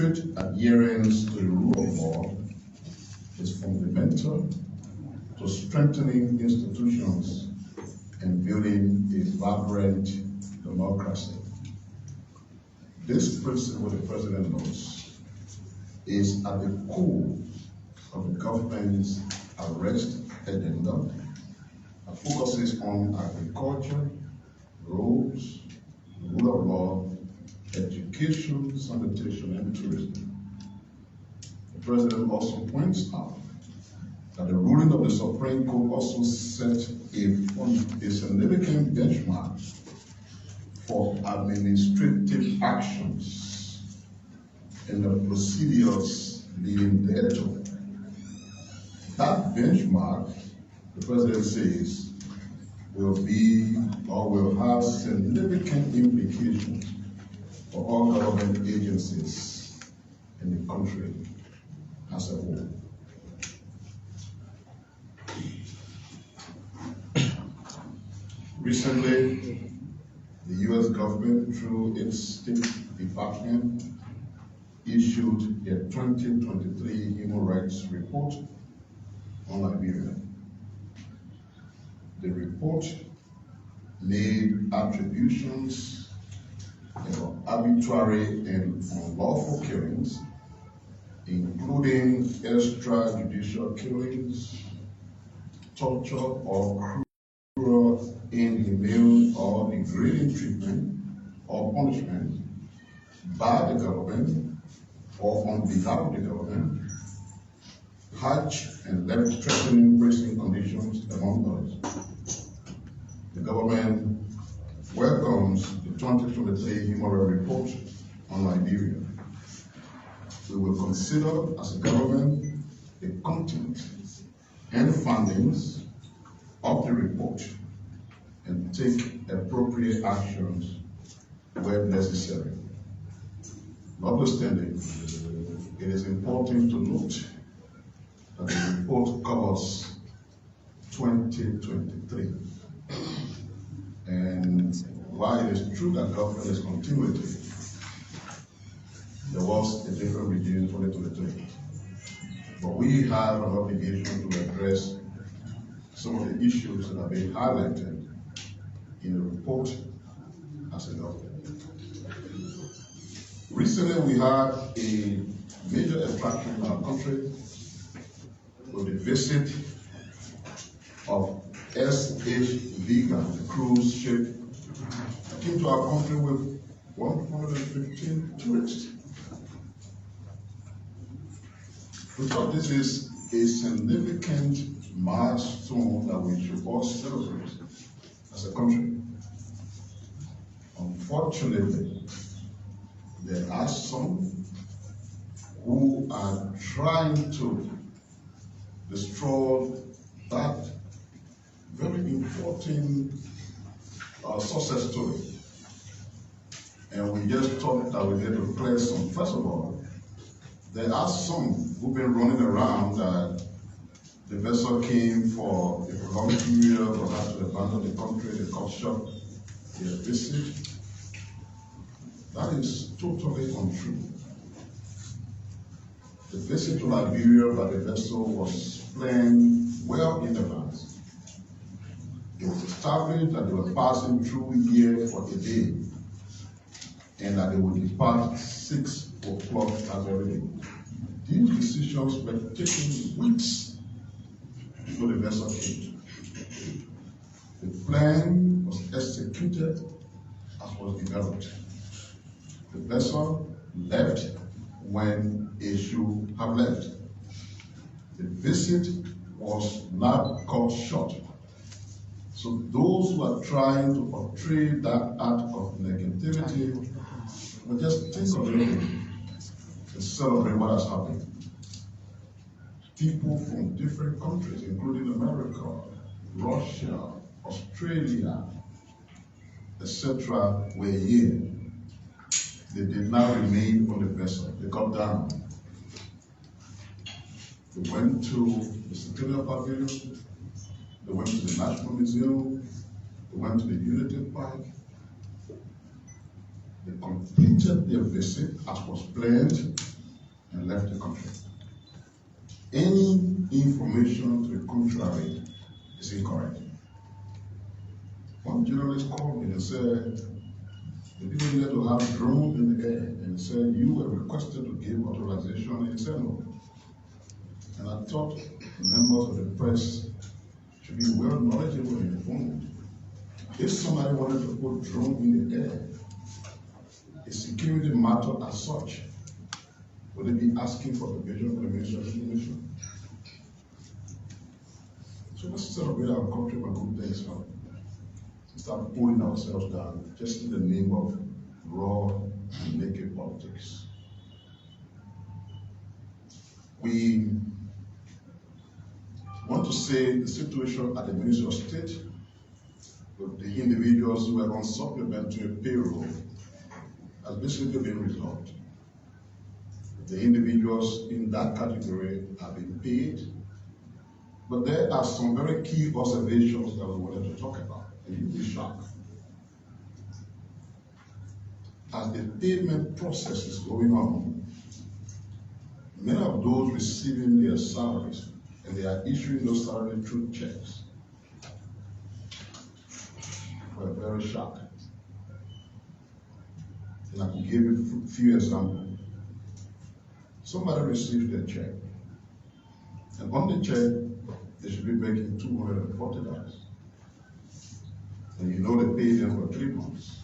strict adherence to the rule of law is fundamental to strengthening institutions and building a vibrant democracy. This principle, the President knows, is at the core of the government's arrest agenda that focuses on agriculture, roads, rule of law, education, sanitation, and tourism. The President also points out that the ruling of the Supreme Court also set a significant benchmark for administrative actions and the procedures leading thereto. That benchmark, the President says, will have significant implications for all government agencies in the country as a whole. Recently, the U.S. government, through its State Department, issued a 2023 Human Rights Report on Liberia. The report made attributions of arbitrary and unlawful killings, including extrajudicial killings, torture, or cruel, inhumane, or degrading treatment or punishment by the government or on behalf of the government, harsh and life-threatening prison conditions, among others. The government welcomes the 2023 Human Rights Report on Liberia. We will consider as a government the content and findings of the report and take appropriate actions where necessary. Notwithstanding, it is important to note that the report covers 2023. And while it is true that government is continuity, there was a different regime in 2023. But we have an obligation to address some of the issues that have been highlighted in the report as a government. Recently, we had a major attraction in our country with the visit of S.H. Vega, the cruise ship, that came to our country with 115 tourists. We thought this is a significant milestone that we should all celebrate as a country. Unfortunately, there are some who are trying to destroy that very important success story. And we just thought that we need to clear some. First of all, there are some who've been running around that the vessel came for a prolonged period or had to abandon the country, they cut short their visit. That is totally untrue. The visit to Liberia by the vessel was planned well in advance. It was established that they were passing through here for a day and that they would depart 6 o'clock as every day. These decisions were taken weeks before the vessel came. The plan was executed as was developed. The vessel left when it should have left. The visit was not cut short. So those who are trying to portray that act of negativity will just think of it and celebrate what has happened. People from different countries, including America, Russia, Australia, etc., were here. They did not remain on the vessel. They got down. They went to the Centennial Pavilion. They went to the National Museum. They went to the Unity Park. They completed their visit as was planned and left the country. Any information to the contrary is incorrect. One journalist called me and said, the people needed to have drones in the air, and he said, you were requested to give authorization, and he said no. And I thought the members of the press should be well knowledgeable and informed. If somebody wanted to put drone in the air, a security matter as such, would they be asking for permission from the Ministry of Information? So let's celebrate our country when good things happen. Start pulling ourselves down just in the name of raw and naked politics. We want to say the situation at the Ministry of State with the individuals who are on supplementary payroll has basically been resolved. The individuals in that category have been paid, but there are some very key observations that we wanted to talk about. You'll be shocked. As the payment process is going on, many of those receiving their salaries, and they are issuing those salaries through checks, were very shocked. And I can give you a few examples. Somebody received their check, and on the check, they should be making $240. And you know they paid them for 3 months.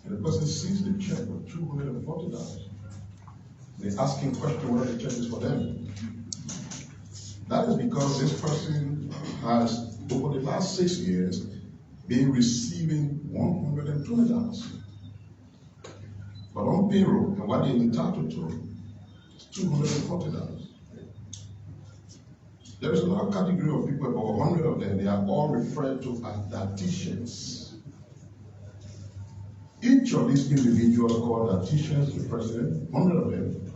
And the person sees the check for $240. They're asking questions whether the check is for them. That is because this person has, over the last 6 years, been receiving $120. But on payroll, and what they're entitled to is $240. There is another category of people, about 100 of them, they are all referred to as dietitians. Each of these individuals called dietitians, the president, 100 of them,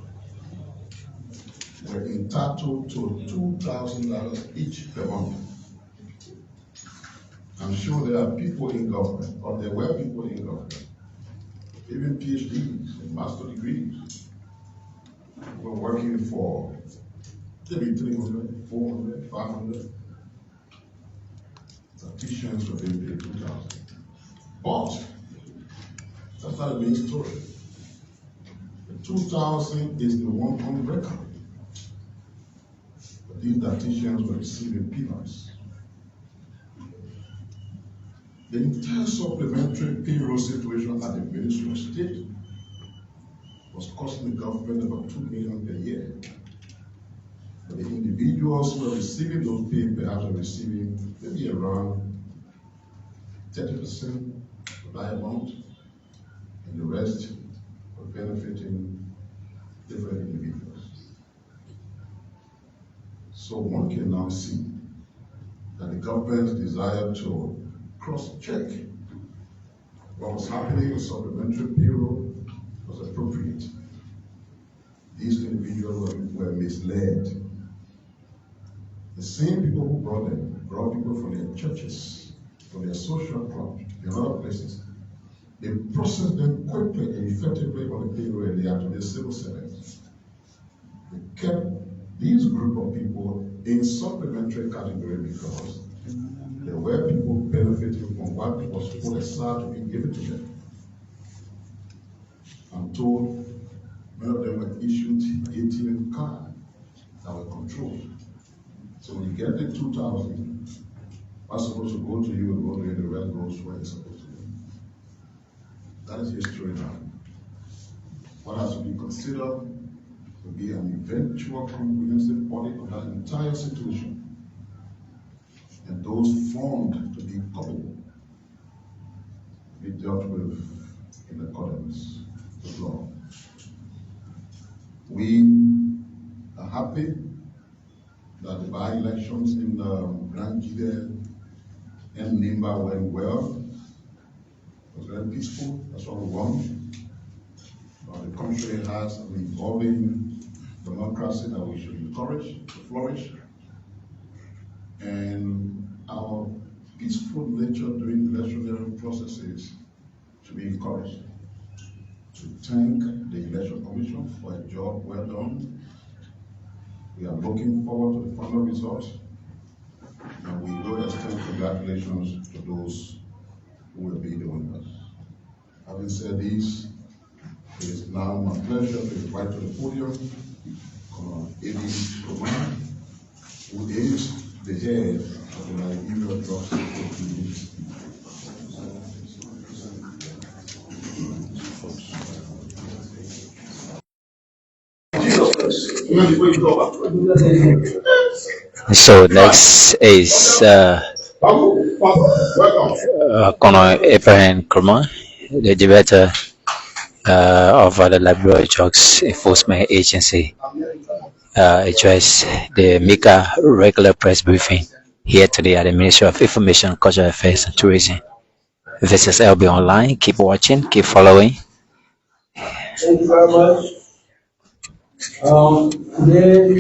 were entitled to $2,000 each per month. I'm sure there are people in government, or there were people in government, even PhDs and master degrees, who were working for maybe 300, 400, 500. Dietitians were being paid 2,000. But that's not the main story. The 2,000 is the one on record. But these dietitians were receiving peanuts. The entire supplementary payroll situation at the Ministry of State was costing the government about $2 million per year. But the individuals who are receiving those pay perhaps are receiving maybe around 30% of that amount, and the rest are benefiting different individuals. So one can now see that the government's desire to cross-check what was happening with supplementary payroll was appropriate. These individuals were misled. The same people who brought them brought people from their churches, from their social clubs, and other places. They processed them quickly and effectively on the payroll, and they are today civil servants. They kept these group of people in supplementary category because there were people benefiting from what was put aside to be given to them. I'm told many of them were issued ATM cards that were controlled. So when you get the 2,000, what's supposed to go to you will go to you, the rest goes where it's supposed to go. That is history now. What has to be considered will be an eventual comprehensive audit of that entire situation, and those found to be culpable be dealt with in accordance with law. We are happy that the by-elections in Nigeria and Nimba went well. It was very peaceful. That's what we want. The country has an evolving democracy that we should encourage to flourish. And our peaceful nature during electionary processes should be encouraged. to thank the Election Commission for a job well done. We are looking forward to the final results, and we will extend congratulations to those who will be the winners. Having said this, it is now my pleasure to invite to the podium A.B. Roman, who is the head of the Liberia Drug Safety Unit. So next is Colonel Abraham Kurma, the director of the Liberia Drugs Enforcement Agency, address the MICAT regular press briefing here today at the Ministry of Information, Cultural Affairs and Tourism. This is LB Online. Keep watching, keep following. Thank you very much. Today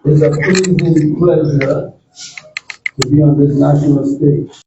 is a pleasing pleasure to be on this national stage.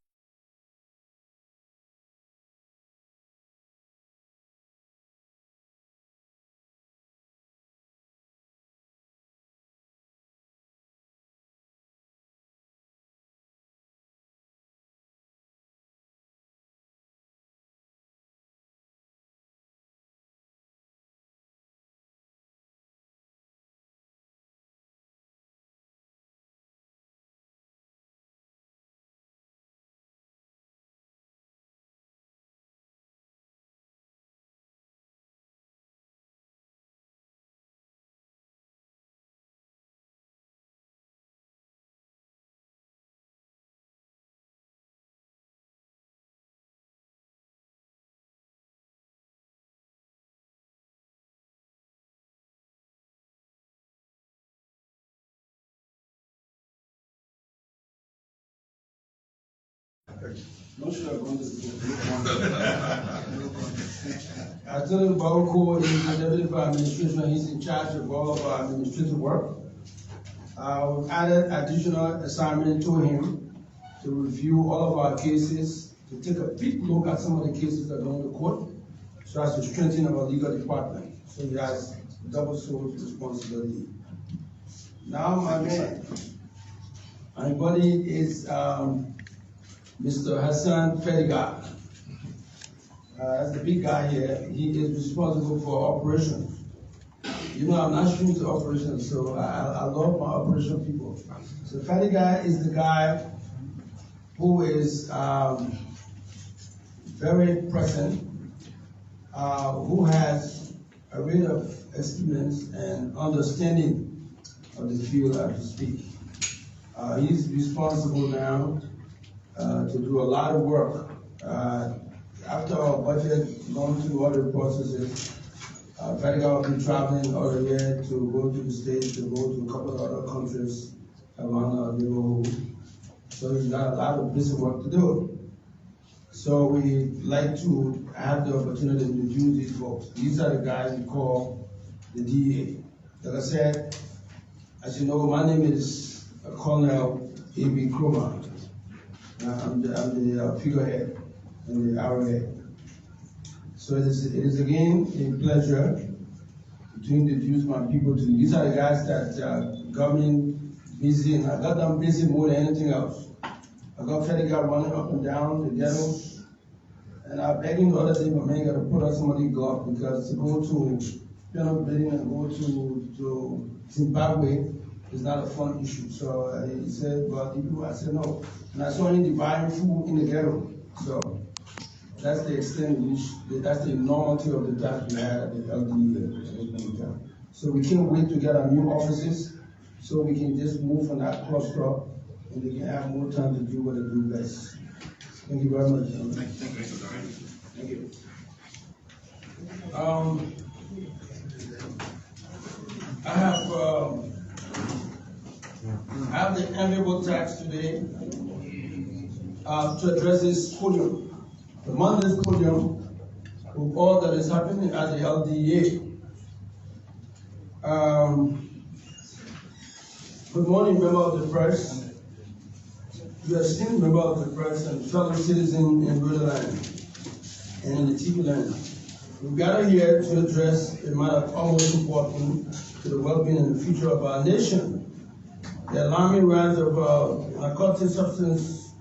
Attorney Bauko is the Deputy for Administration. He's in charge of all of our administrative work. We've added additional assignment to him to review all of our cases, to take a big look at some of the cases that are going to court, so as to strengthen our legal department. So he has double source responsibility. Now, my buddy is Mr. Hassan Fediga. That's the big guy here. He is responsible for operations. You know, I'm not strictly to operations, so I love my operation people. So Fediga is the guy who is very present, who has a rate of experience and understanding of the field, as to speak. He's responsible now to do a lot of work. After our budget going through all the processes, Fediga will be traveling all the way to go to the States, to go to a couple of other countries around our neighborhood. So he's got a lot of busy work to do. So we like to have the opportunity to introduce these folks. These are the guys we call the DEA. Like I said, as you know, my name is Colonel A.B. Krumah. I'm the figurehead and the arrowhead. So it is again a pleasure to introduce my people to you. These are the guys that got me busy, and I got them busy more than anything else. I got Fediga running up and down the ghettos, and I'm begging the other day, my man got to put on some of these gloves, because to go to piano building and go to Zimbabwe is not a fun issue. So he said, but I said no. And I saw him dividing food in the ghetto. So that's the extent in which, that's the enormity of the task we had at the LDEA. So we can't wait to get our new offices, so we can just move from that cluster up, and we can have more time to do what they do best. Thank you very much. Thank you. I have the enviable task today to address this podium. The Monday's podium with all that is happening at the LDEA. Good morning, member of the press. You esteemed member of the press and fellow citizen in Rhode Island and in the TV land. We gather here to address a matter almost important to the well-being and the future of our nation. The alarming rise of narcotic substance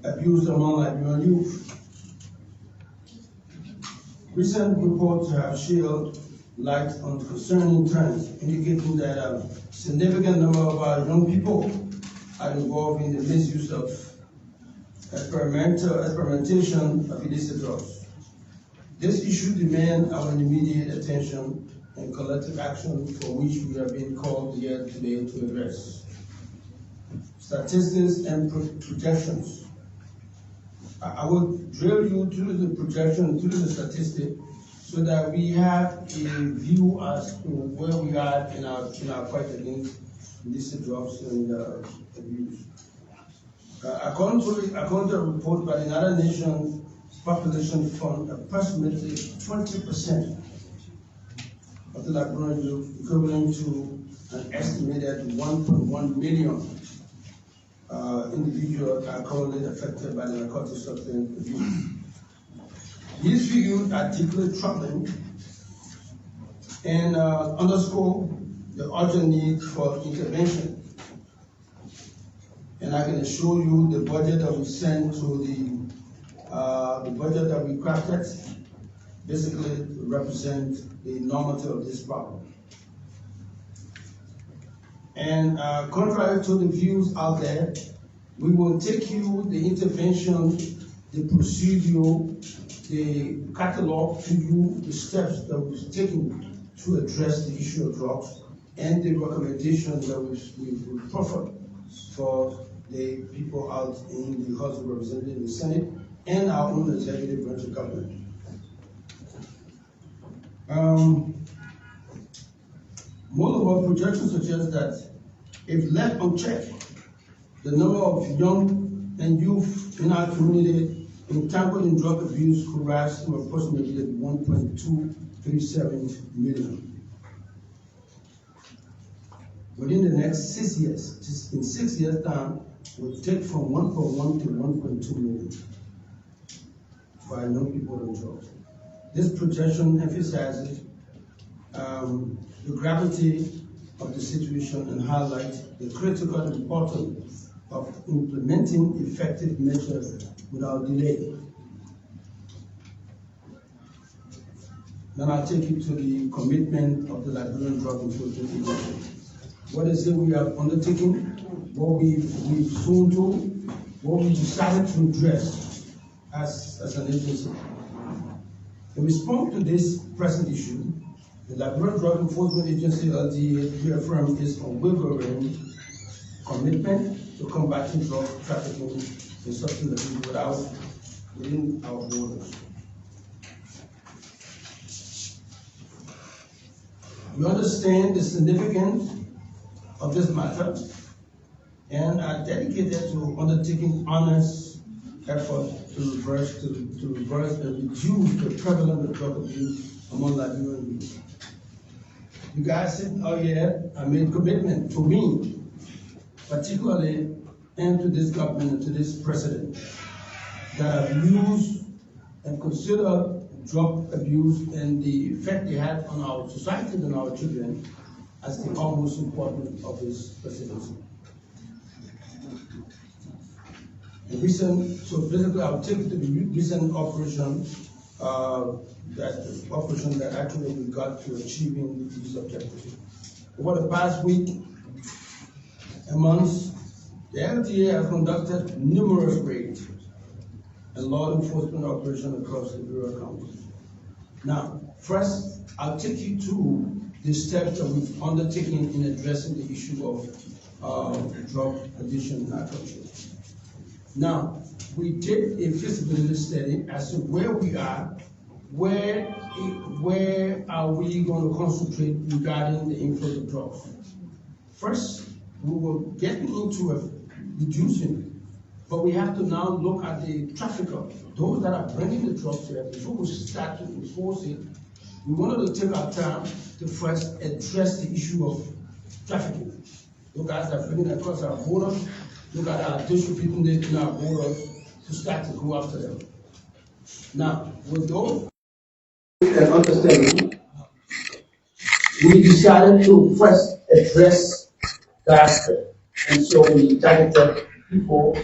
abuse among Liberian youth. Recent reports have shed light on concerning trends indicating that a significant number of our young people are involved in the misuse of experimentation of illicit drugs. This issue demands our immediate attention and collective action, for which we have been called here today to address. Statistics and projections. I will drill you through the projection, through the statistics, so that we have a view as to where we are in our fight against illicit drugs and abuse. According to a report by the United Nations Population Fund, approximately 20% of the Liberian youth, equivalent to an estimated 1.1 million individuals, are currently affected by the narcotic substance abuse. These figures are deeply troubling and underscore the urgent need for intervention. And I can assure you the budget that we sent to the budget that we crafted basically represents the enormity of this problem. And contrary to the views out there, we will take you the intervention, the procedure, the catalog to you, the steps that we've taken to address the issue of drugs, and the recommendations that we've proffered for the people out in the House of Representatives, the Senate, and our own executive branch of government. Most of our projections suggest that if left unchecked, the number of young and youth in our community entangled in drug abuse could rise to approximately 1.237 million. Within the next 6 years, just in 6 years' time, we'll take from 1.1 to 1.2 million for our young people in drugs. This projection emphasizes the gravity of the situation and highlights the critical importance of implementing effective measures without delay. Then I'll take you to the commitment of the Liberian Drug Enforcement Agency. What is it we have undertaken, what we've soon do, what we decided to address as an agency. In response to this present issue, the Liberian Drug Enforcement Agency, LDEA, reaffirmed its unwavering commitment to combating drug trafficking and substance abuse within our borders. We understand the significance of this matter and are dedicated to undertaking honest effort to reverse and reduce the prevalence of drug abuse among Liberian youth. You guys said earlier, I made commitment to me, particularly, and to this government and to this president, that have used and considered drug abuse and the effect they had on our society and our children as the utmost important of his presidency. So basically, I'll take you to the recent operation, that actually we got to achieving these objectives. Over the past week and months, the LDEA has conducted numerous raids and law enforcement operations across the Liberia County. Now, first, I'll take you to the steps that we've undertaken in addressing the issue of drug addiction in our country. Now, we did a feasibility study as to where we are, where are we going to concentrate regarding the inflow of drugs. First, we were getting into reducing, but we have to now look at the trafficker, those that are bringing the drugs here. Before we start to enforce it, we wanted to take our time to first address the issue of trafficking. Those guys that are bringing across our border, look at our distributing it in our borders to start to go after them. Now, with those and understanding, we decided to first address that aspect. And so we targeted people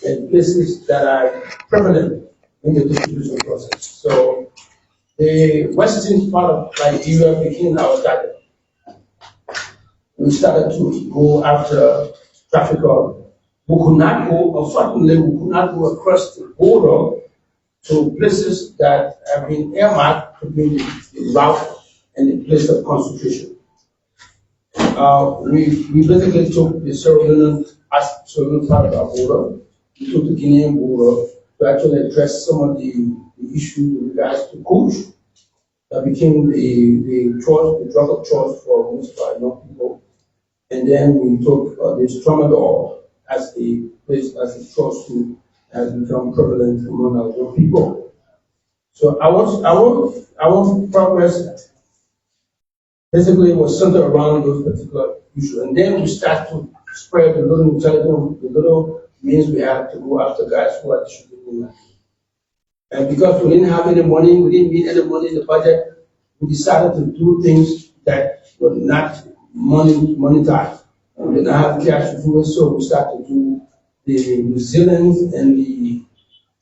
and places that are prevalent in the distribution process. So the western part of Liberia became our target. We started to go after traffickers who could not go, unfortunately, we could not go across the border to places that have been earmarked to be the route and the place of concentration. We basically took the Sierra Leonean part of our border, we took the Guinean border to actually address some of the issues with regards to coach that became the drug of choice for most of our young people. And then we took the tramadol as the place, as the choice to has become prevalent among our young people. So I want progress basically was centered around those particular issues. And then we start to spread the little intelligence, the little means we have to go after guys who are distributing that. And because we didn't have any money, we didn't need any money in the budget, we decided to do things that were not monetized. We did not have cash to do it, so we started to do the resilience and the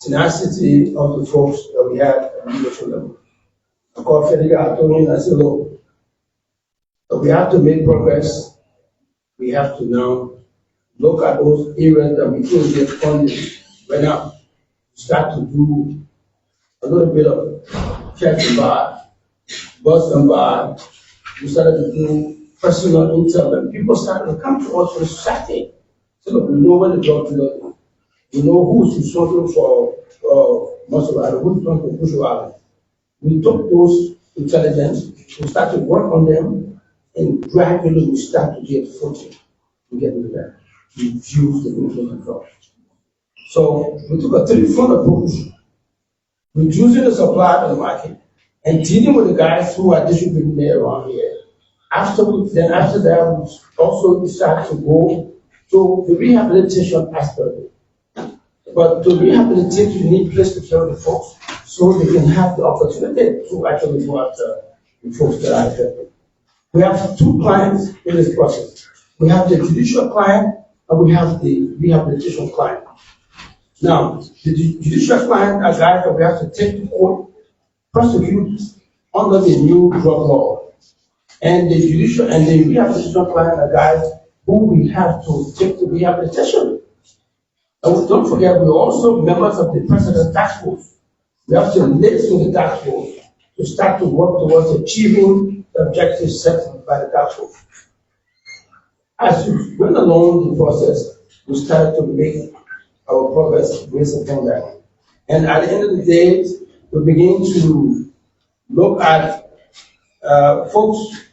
tenacity of the folks that we had at the leadership level. I called Federica, I told him, I said, look, we have to make progress. We have to now look at those areas that we can't get funding right now. Start to do a little bit of catch and buy, bust and buy. We started to do personal intel, and people started to come to us for Saturday. So look, we know where the drug dealers are. We know who's responsible for muscle island, who's responsible for Bushel Island. We took those intelligence, we started to work on them, and gradually we start to get footing to get into that. We use the influence control. So we took a three-front approach, reducing the supply to the market and dealing with the guys who are distributing there around here. After that, we also decided to go to the rehabilitation aspect. But to rehabilitate, you need place to carry the folks so they can have the opportunity to actually go after the folks that are affected. We have two clients in this process. We have the judicial client and we have the rehabilitation client. Now, the judicial client are guys that we have to take to court, prosecute under the new drug law. And the judicial and the rehabilitation client are guys who we have to take to rehabilitation. And don't forget, we're also members of the President Task Force. We have to listen to the task force to start to work towards achieving the objectives set by the task force. As we went along the process, we started to make our progress based upon that. And at the end of the day, we begin to look at folks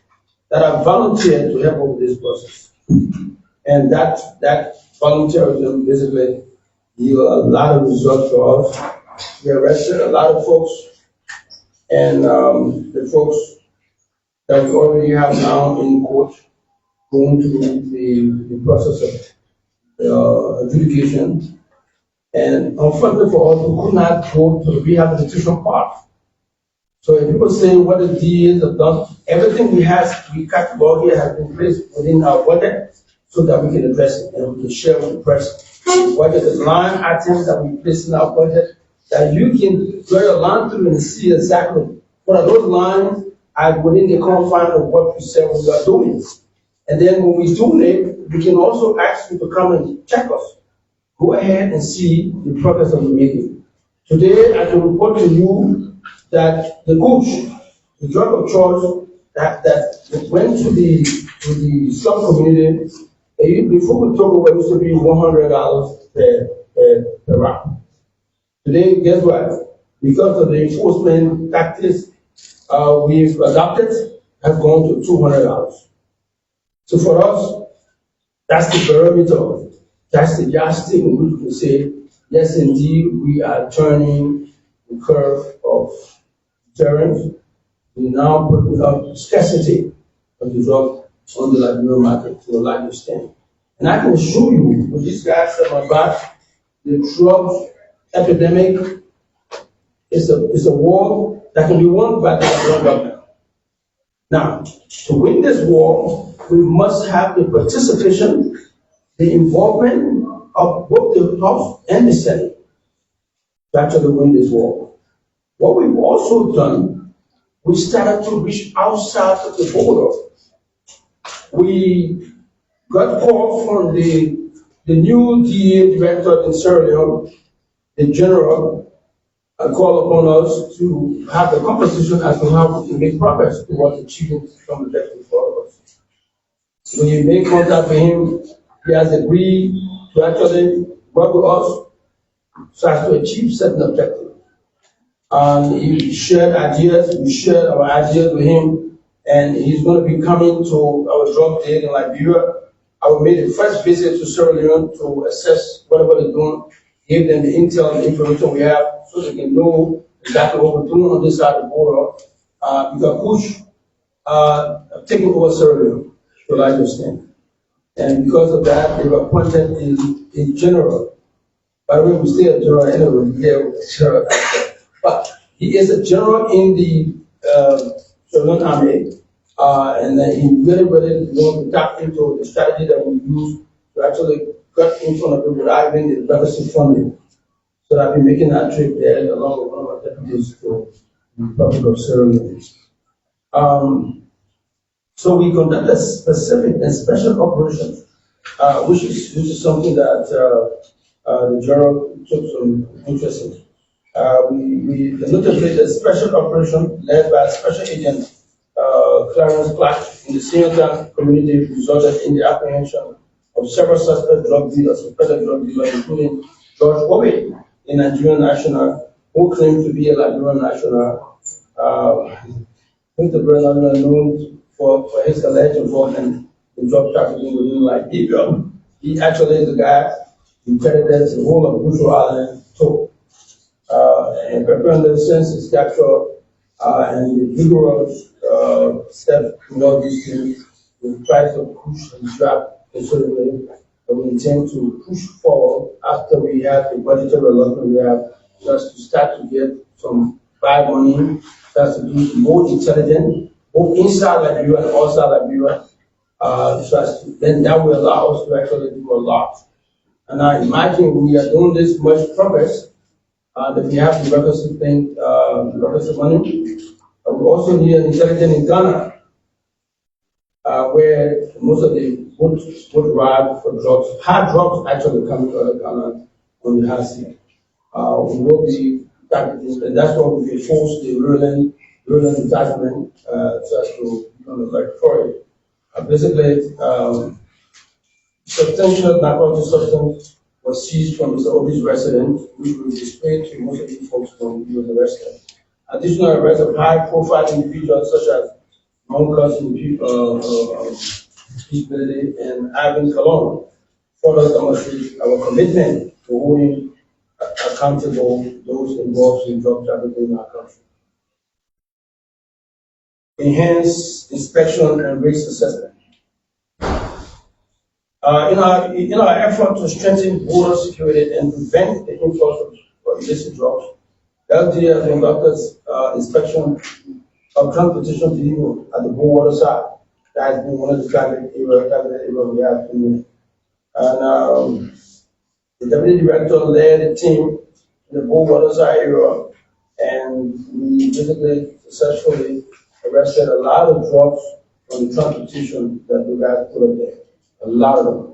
that are volunteered to help with this process. And that volunteerism basically yield a lot of results for us. We arrested a lot of folks, and the folks that we already have now in court going through the process of adjudication. And unfortunately for us, we could not go to the rehabilitation part. So if people say what the DAs have done, everything we have, we cut law here has been placed within our budget so that we can address it and we can share with the press. Whether the line items that we place in our budget, that you can draw a line through and see exactly what are those lines are within the confines of what we said we are doing. And then when we donate, we can also ask you to come and check us. Go ahead and see the progress that we're making. Today, I can report to you that the coach, the drug of choice that went to the slum community, before we talk about it used to be $100 per round. Today, guess what? Because of the enforcement tactics we've adopted, have gone to $200. So for us, that's the barometer, that's the yardstick in which we can say, yes, indeed, we are turning the curve of deterrence. We now put up scarcity of the drug on the Liberian market to a large extent. And I can show you with these guys about the drug epidemic. It's a war that can be won by the Liberian government. Now, to win this war, we must have the participation, the involvement of both the House and the Senate to actually win this war. What we've also done, we started to reach outside of the border. We got call from the new DEA director in Sierra Leone, the general, called upon us to have a conversation as to how we can make progress towards achieving some objectives for all of us. When you make contact with him, he has agreed to actually work with us so as to achieve certain objectives. He shared ideas, we shared our ideas with him, and he's going to be coming to our drug day in Liberia. I will make the first visit to Sierra Leone to assess whatever they're doing, give them the intel and the information we have so they can know exactly what we're doing on this side of the border. Because Bush taking over Sierra Leone, to like understand. And because of that, they've appointed a general. By the way, we stay a general anyway, yeah, but he is a general in the Sierra Leone Army. And he really want to tap into the strategy that we use to actually got in front of people without even the requisite funding. So I've been making that trip there along with one of our deputies to the Republic of Sierra Leone. So we conduct a specific and special operation, which is something that the general took some interest in. We notably a special operation led by a special agent, Clarence Clark, in the Senior community resulted in the apprehension of several suspect drug dealers, suspected drug dealers, including George Owe, a Nigerian national who claimed to be a Liberian national. Mr. Brennan known for his alleged involvement in drug trafficking within Liberia. He actually is the guy who credited the whole of Bush Island to. And preparing since his capture and the vigorous step in all these things, we try to push and drag considerably, and we intend to push forward after we have the budgetary allotment we have, just to start to get some buy money, start to be more intelligent, both inside Liberia and outside Liberia, then that will allow us to actually do a lot. And I imagine we are doing this much progress, that we have the requisite thing, the requisite money. We also need an intelligence in Ghana, where most of the would ride for drugs, hard drugs actually coming to Ghana on the hard side. We will be targeting, and that's why we force the ruling detachment so as to become a electorate. Basically, substantial narcotic substance was seized from Mr. Obi's residence, which will displayed to most of the folks when he was arrested. Additional arrests of high-profile individuals such as Monkas Peaceability and Ivan Colon further demonstrate our commitment to holding accountable those involved in drug trafficking in our country. Enhance inspection and risk assessment. In our effort to strengthen border security and prevent the influx of illicit drugs, LDEA has conducted inspection of transportation vehicle at the border side. That has been one of the target areas we have in there. And the deputy director led a team in the border side area, and we basically successfully arrested a lot of drugs on the transportation that the guys put up there. A lot of them.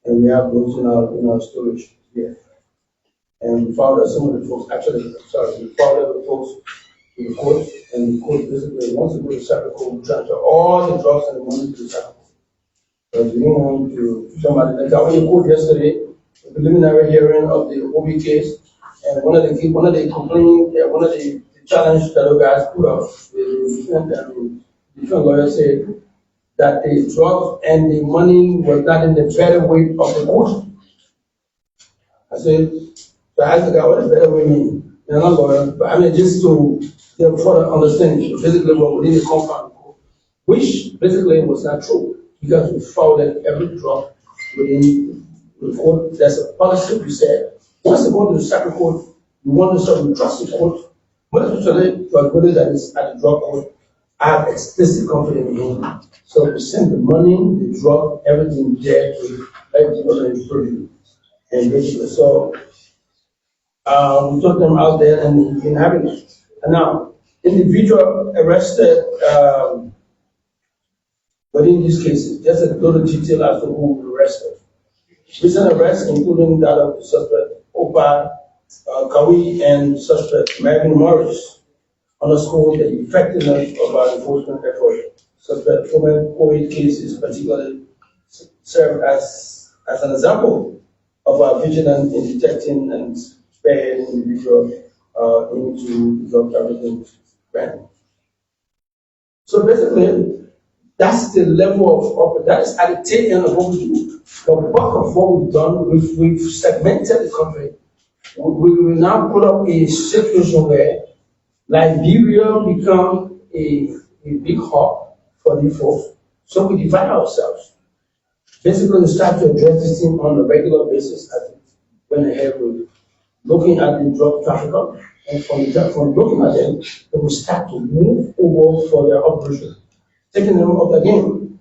And we have those in our storage here. And we found that some of the folks, we found the folks in the court, and the court basically wants to go to the Sacred Court, we transfer all the drugs and the money to the Sacred Court. But we don't want to somebody, like I went to court yesterday, the preliminary hearing of the OB case, and one of the challenge that the guys put up, the different lawyer said that the drugs and the money was not in the better weight of the court. I said, so I asked the guy, what does better weight mean? You're not lawyer, but I mean just to get further understanding, basically what we need to compound court, which basically was not true, because we found that every drug within the court, there's a policy we said, once you go to the Sacred Court, you want to serve, you trust the court. most especially for anybody that is at the drug court, I have explicit confidence in him. So we send the money, the drug, everything there to let the other improve and basically. So we took them out there and in having it. And now, individual arrested, but in this case, just a little detail as to who we arrested. Recent arrests, including that of the suspect Opa Kawi and suspect Megan Morris, underscore the effectiveness of our enforcement effort. Suspect former COVID cases particularly serve as an example of our vigilance in detecting and spearheading individuals into drug trafficking trend. So basically, that's the level of that is at the tail end of what we do. The bulk of what we've done, we've segmented the country. We will now put up a situation where Liberia become a big hub for the folks. So we divide ourselves. Basically, we start to address this thing on a regular basis as it went ahead with looking at the drug trafficker, and from looking at them, they will start to move over for their operation, taking them up again.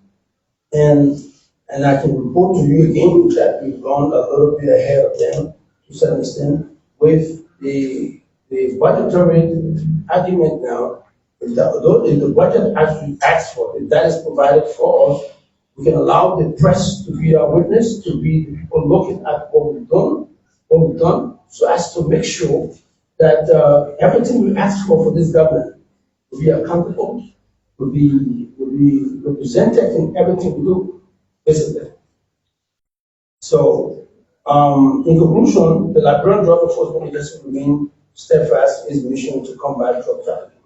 And I can report to you again that we've gone a little bit ahead of them to some extent with the budgetary argument now. If the budget actually asks for, if that is provided for us, we can allow the press to be our witness, to be the people looking at what we've done, so as to make sure that everything we ask for this government will be accountable, will be represented in everything we do, basically. So, in conclusion, the Liberian Drug Enforcement Agency will remain steadfast in its mission to combat drug trafficking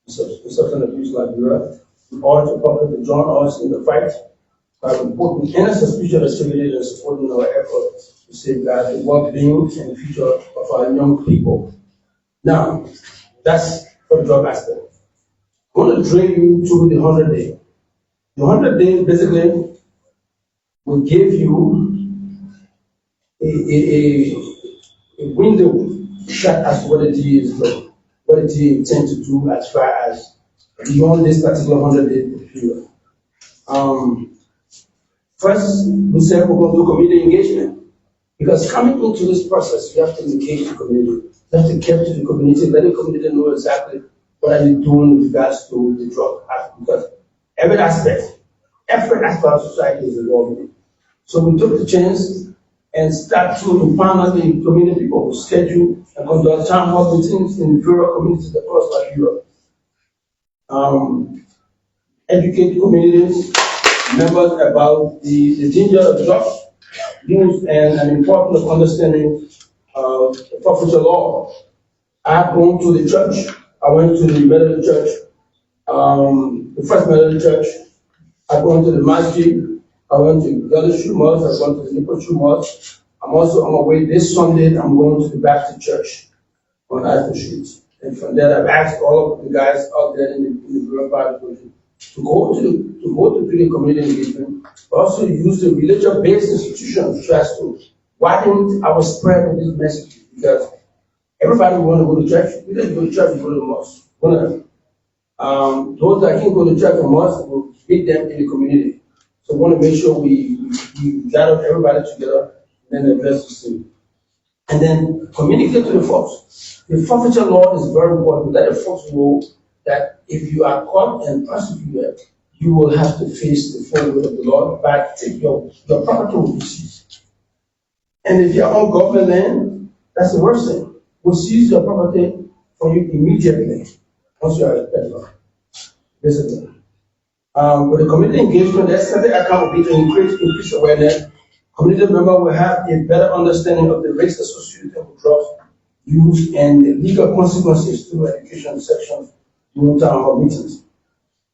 and substance abuse in Liberia. We urge the public to join us in the fight by reporting any suspicious activity and supporting our efforts to safeguard the well-being and future of our young people. Now, that's for the drug aspect. I want to drill you to the 100 days. The 100 days basically will give you a window shot as to what the DEA is doing, what the DEA intends to do as far as beyond this particular 100-day period. First, we said we're going to do community engagement, because coming into this process, you have to engage the community. You have to care to the community, let the community know exactly what are you doing with regards to the drug aspect, because every aspect of society is involved in it. So we took the chance and start to empower the community people to schedule and conduct town hall meetings in rural communities across Liberia. Educate communities, members about the danger of drugs use and an importance of understanding the forfeiture law. I've gone to the church. I went to the Methodist church, the first Methodist church. I've gone to the masjid. I went to Judicial Mosque. I went to the Liberia Mosque. I'm also on my way this Sunday. I'm going to the Baptist Church on Ashton Street. And from there, I've asked all of the guys out there in the rural part of the country to go to the community engagement, but also use the religious-based institutions just to widen our spread of this message, because everybody want to go to church. We don't go to church, we go to the mosque. Those that can go to church and mosque, will meet them in the community. So we want to make sure we gather everybody together and then address the thing. And then communicate to the folks. The forfeiture law is very important. Let the folks know that if you are caught and prosecuted, you will have to face the full weight of the law, but take your property will be seized. And if you're on government land, that's the worst thing. We'll seize your property from you immediately once you are arrested. Basically. With the community engagement, the second account will be to increase awareness. Community members will have a better understanding of the risks associated with drugs use and the legal consequences through education sections during town hall meetings.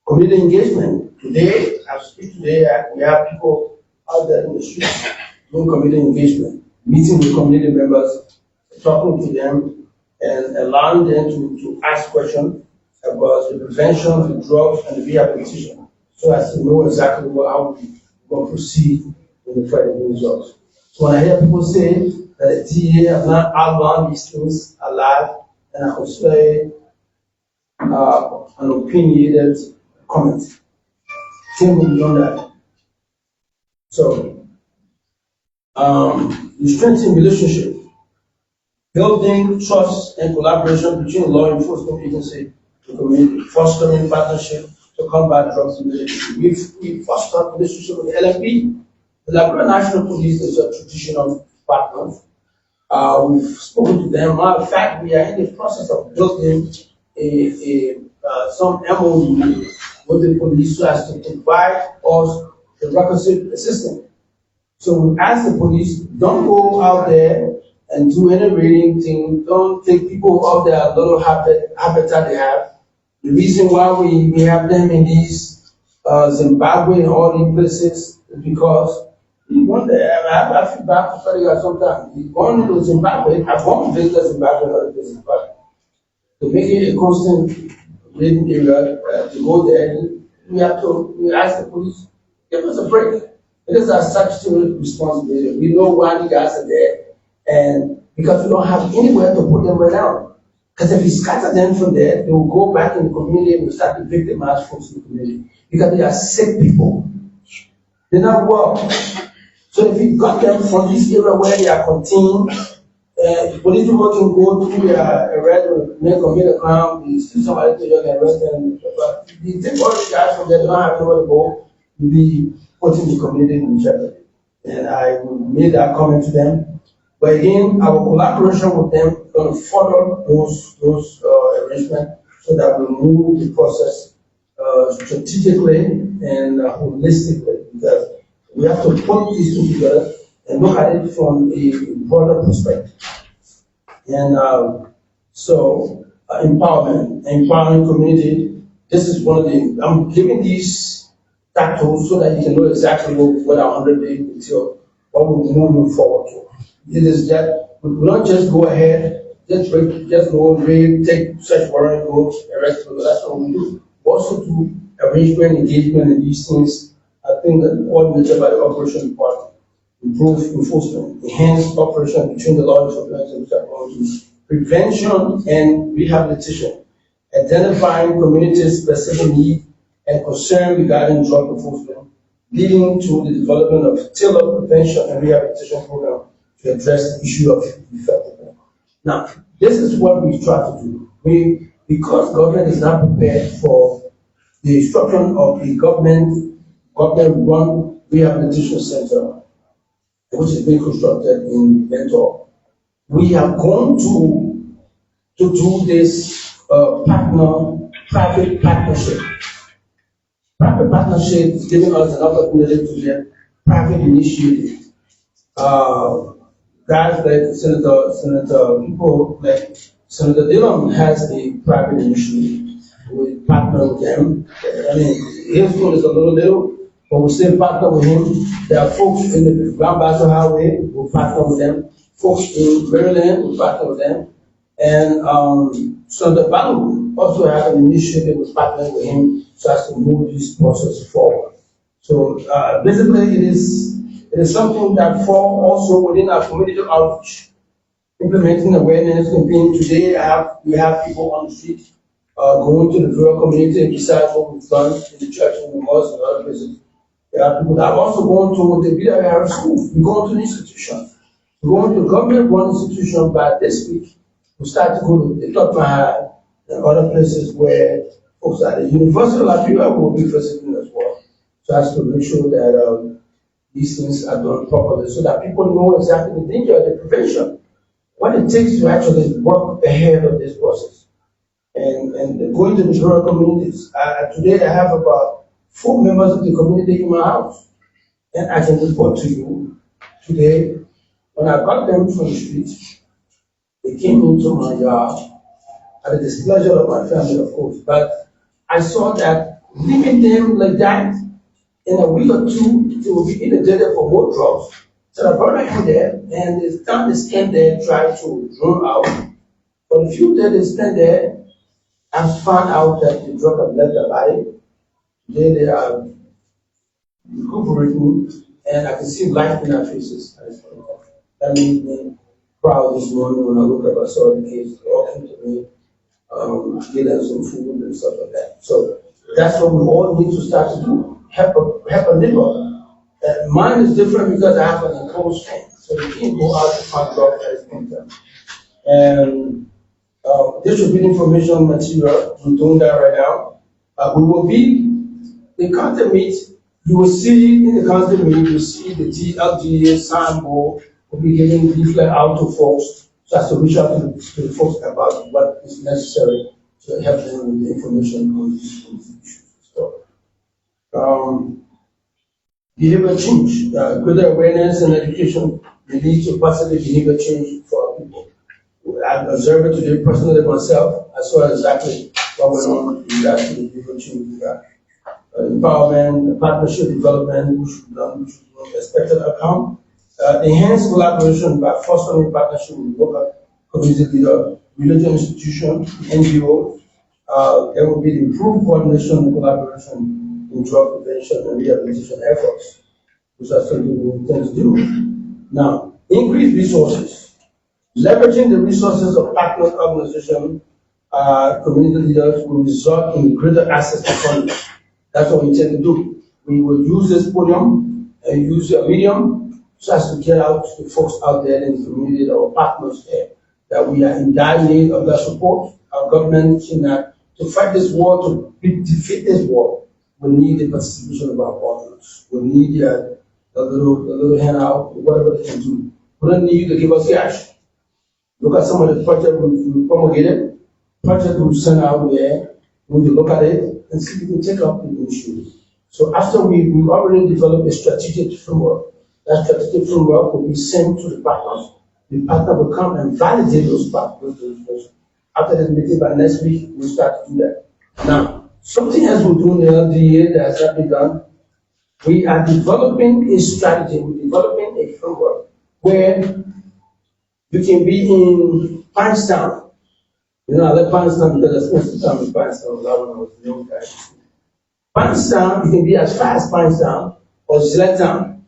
Community engagement. Today, as we speak today, we have people out there in the streets doing community engagement, meeting with community members, talking to them, and allowing them to ask questions about the prevention of the drugs and the rehabilitation, so as to know exactly how we will proceed in the fight against drugs. So when I hear people say that the DEA have not outlawed these things alive, and I would say an opinionated comment. Can't go beyond that. So, you strengthen relationship, building trust and collaboration between law enforcement agency and community, fostering partnership to combat drugs and relationship. We foster relationship with LMP. The Liberia National Police is a traditional partner. We've spoken to them. Matter of fact, we are in the process of building some MOU with the police so as to provide us the requisite assistance. So we ask the police, don't go out there and do any raiding thing. Don't take people out their little habitat they have. The reason why we have them in these Zimbabwe and all these places is because one day I feel bad for telling you sometimes. He's gone to Zimbabwe. I've gone to visit Zimbabwe and other places, but to make it a constant raiding area, to go there, we ask the police, give us a break. It is our statutory responsibility. We know why the guys are there, and because we don't have anywhere to put them right now. Because if we scatter them from there, they will go back in the community and will start to victimize folks in the community. Because they are sick people. They're not well. So if we got them from this area where they are contained, police people can go through their arrest or may commit a crime, they steal somebody to just arrest them. But if they take all the guys from there, they don't have anywhere to go, we'll be putting the community in jeopardy. And I made that comment to them. But again, our collaboration with them is going to further those arrangements so that we move the process strategically and holistically, because we have to put these two together and look at it from a broader perspective. And empowering community. This is one of the, I'm giving these tools so that you can know exactly what our 100 days until what we're moving forward to. It is that we will not just go ahead, just go raid, take search warrant, go arrest people. That's what we do. We also do arrangement, engagement, and these things. I think that all measured by the operation department, improve enforcement, enhance operation between the law enforcement and technology, prevention and rehabilitation, identifying community-specific needs and concern regarding drug enforcement, leading to the development of tailored prevention and rehabilitation program to address the issue of effectiveness. Now, this is what we try to do. Because government is not prepared for the instruction of the government-run rehabilitation center, which is being constructed in Mentor, we have gone to do this private partnership. Private partnership is giving us an opportunity to get private initiative. Guys like people like Senator Dillon has a private initiative. We partner with them. I mean, his school is a little, but we still partner with him. There are folks in the Grand Basin Highway, we partner with them. Folks in Maryland, we partner with them. And Senator Banu also has an initiative with partnering with him so as to move this process forward. So basically, it is something that falls also within our community outreach, implementing awareness campaign. Today, we have people on the street going to the rural community, and besides what we've done in the church and the mosque and other places. There are people that are also going to the BWR school. We're going to the institution. We're going to the government-run institution, but this week, we start to go to the Dr. High and other places where folks at the University of Liberia will be visiting as well. So as to make sure that these things are done properly so that people know exactly the danger, the prevention, what it takes to actually work ahead of this process. And going to the rural communities. Today I have about 4 members of the community in my house. And I can report to you today, when I got them from the street, they came into my yard at the displeasure of my family, of course. But I saw that leaving them like that, in a week or two, they will be inundated for more drugs. So I brought them in there, and they found this stand there, tried to draw out. For a few days they spent there, I found out that the drug had left their body. Today they are recuperating, and I can see life in their faces. That made me proud this morning when I looked up, I saw the kids, they all came to me. get us some food and stuff like that. So that's what we all need to start to do. Help a neighbor. Mine is different because I have an enclosed fan, so you can't go out to find dog at the same time. And distribute information material. We're doing that right now. We will be the content meet. You will see in the content meet. You will see the LDEA signboard. We'll be giving leaflet out to folks, so as to reach out to the folks about what is necessary to help them with the information on these issues. So, behavior change, greater awareness and education may lead to positive behavior change for our people. I've observed it today personally myself. I saw exactly what went on in that behavior change. Empowerment, partnership development, which should be done, which should be expected outcome. Enhanced collaboration by fostering partnership with local community leaders, religious institutions, NGOs. There will be improved coordination and collaboration in drug prevention and rehabilitation efforts, which are something we intend to do. Now, increased resources. Leveraging the resources of partner organizations, community leaders will result in greater access to funding. That's what we intend to do. We will use this podium and use a medium so as to get out to the folks out there in the community, our partners there, that we are in dire need of their support. Our government to fight this war, to defeat this war, we need the participation of our partners. We need a little handout, whatever they can do. We don't need you to give us cash. Look at some of the projects we promulgated, projects we sent out there. We will look at it and see if we can take up the issue. So after we already developed a strategic framework, that strategic framework will be sent to the partners. The partner will come and validate those partners. After this meeting, by next week, we'll start to do that. Now, something else we're doing in the LDEA that has not been done, we are developing a strategy, we're developing a framework where you can be in Pinetown. You know, I left Pinetown because I spent some time in Pinetown when I was a young guy. Pinetown, you can be as far as Pinetown or Zlatan.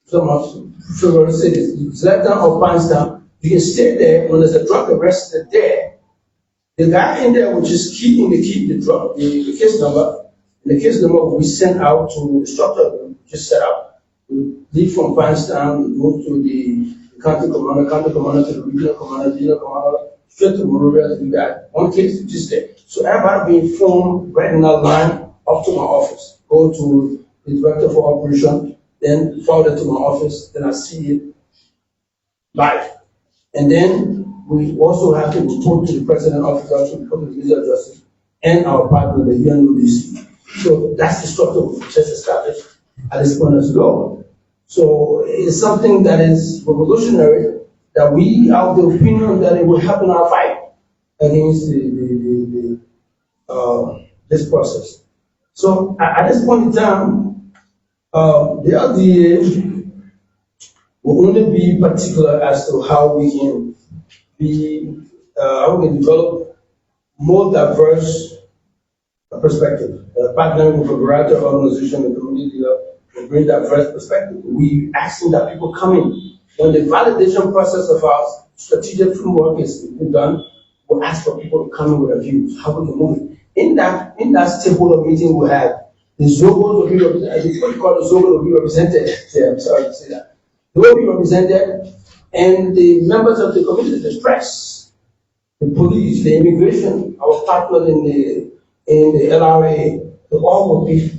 Some of prefer to say this, Zlatan or Pinetown. You can stay there when there's a drug arrested there. The guy in there will just keep the drug, the case number. And the case number will be sent out to the structure we just set up. We leave from Pinetown, we move to the county commander to the regional commander, straight to Monrovia to do that. One case, just there. So everybody be informed, right in that line, up to my office. Go to the director for operation, then forward it to my office, then I see it live. And then we also have to report to the president office, to report to the Minister of Justice, and our partner, the UNODC. So that's the structure we just established at this point as well. So it's something that is revolutionary, that we have the opinion that it will help in our fight against this process. So at this point in time, the LDA will only be particular as to how we can develop more diverse perspective. Partnering with a variety of organizations and community will bring diverse perspective. We asking that people come in. When the validation process of our strategic framework is done, we'll ask for people to come in with their views, how we can move it. In that stakeholder meeting we have, the Zogos will be represented, it's what you call the Zogos will be represented. Yeah, I'm sorry to say that. They will be represented, and the members of the community, the press, the police, the immigration, our partners in the LRA, they all will be